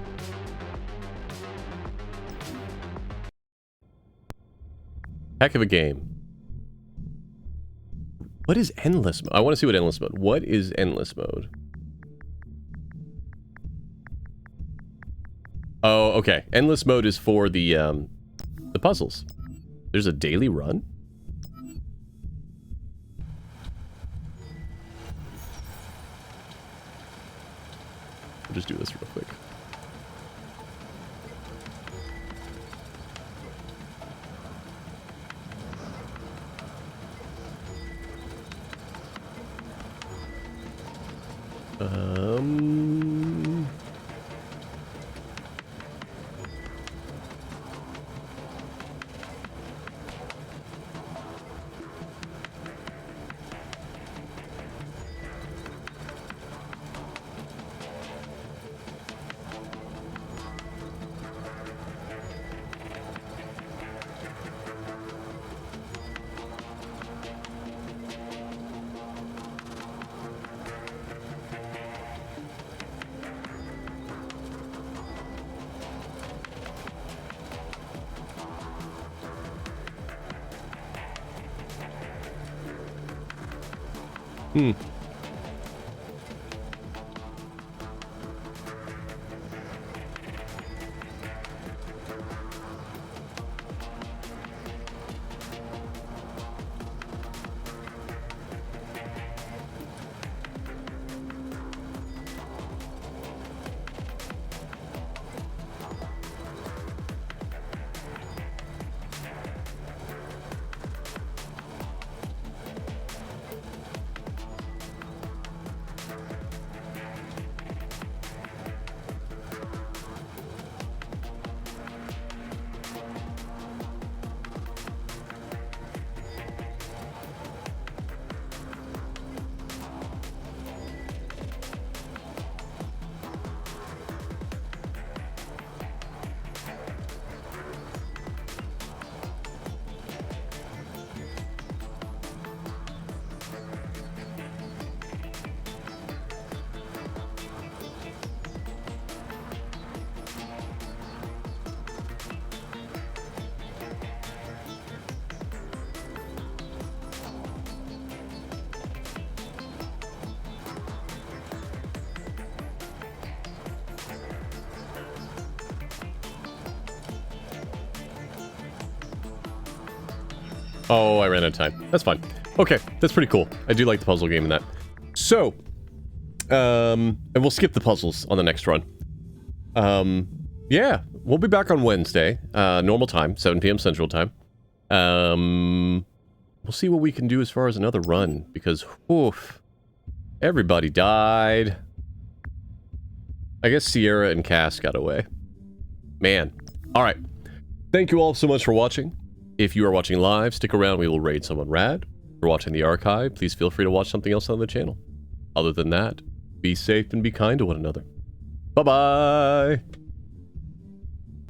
Heck of a game. What is endless mode? I want to see what endless mode. What is endless mode? Oh, okay. Endless mode is for the puzzles. There's a daily run? We'll just do this real quick. Um... Hmm. Oh, I ran out of time. That's fine. Okay, that's pretty cool. I do like the puzzle game in that. So, and we'll skip the puzzles on the next run. Yeah, we'll be back on Wednesday, normal time, 7 p.m. Central Time. We'll see what we can do as far as another run, because, oof, everybody died. I guess Sierra and Cass got away. Man. All right. Thank you all so much for watching. If you are watching live, stick around. We will raid someone rad. If you're watching the archive, please feel free to watch something else on the channel. Other than that, be safe and be kind to one another. Bye-bye!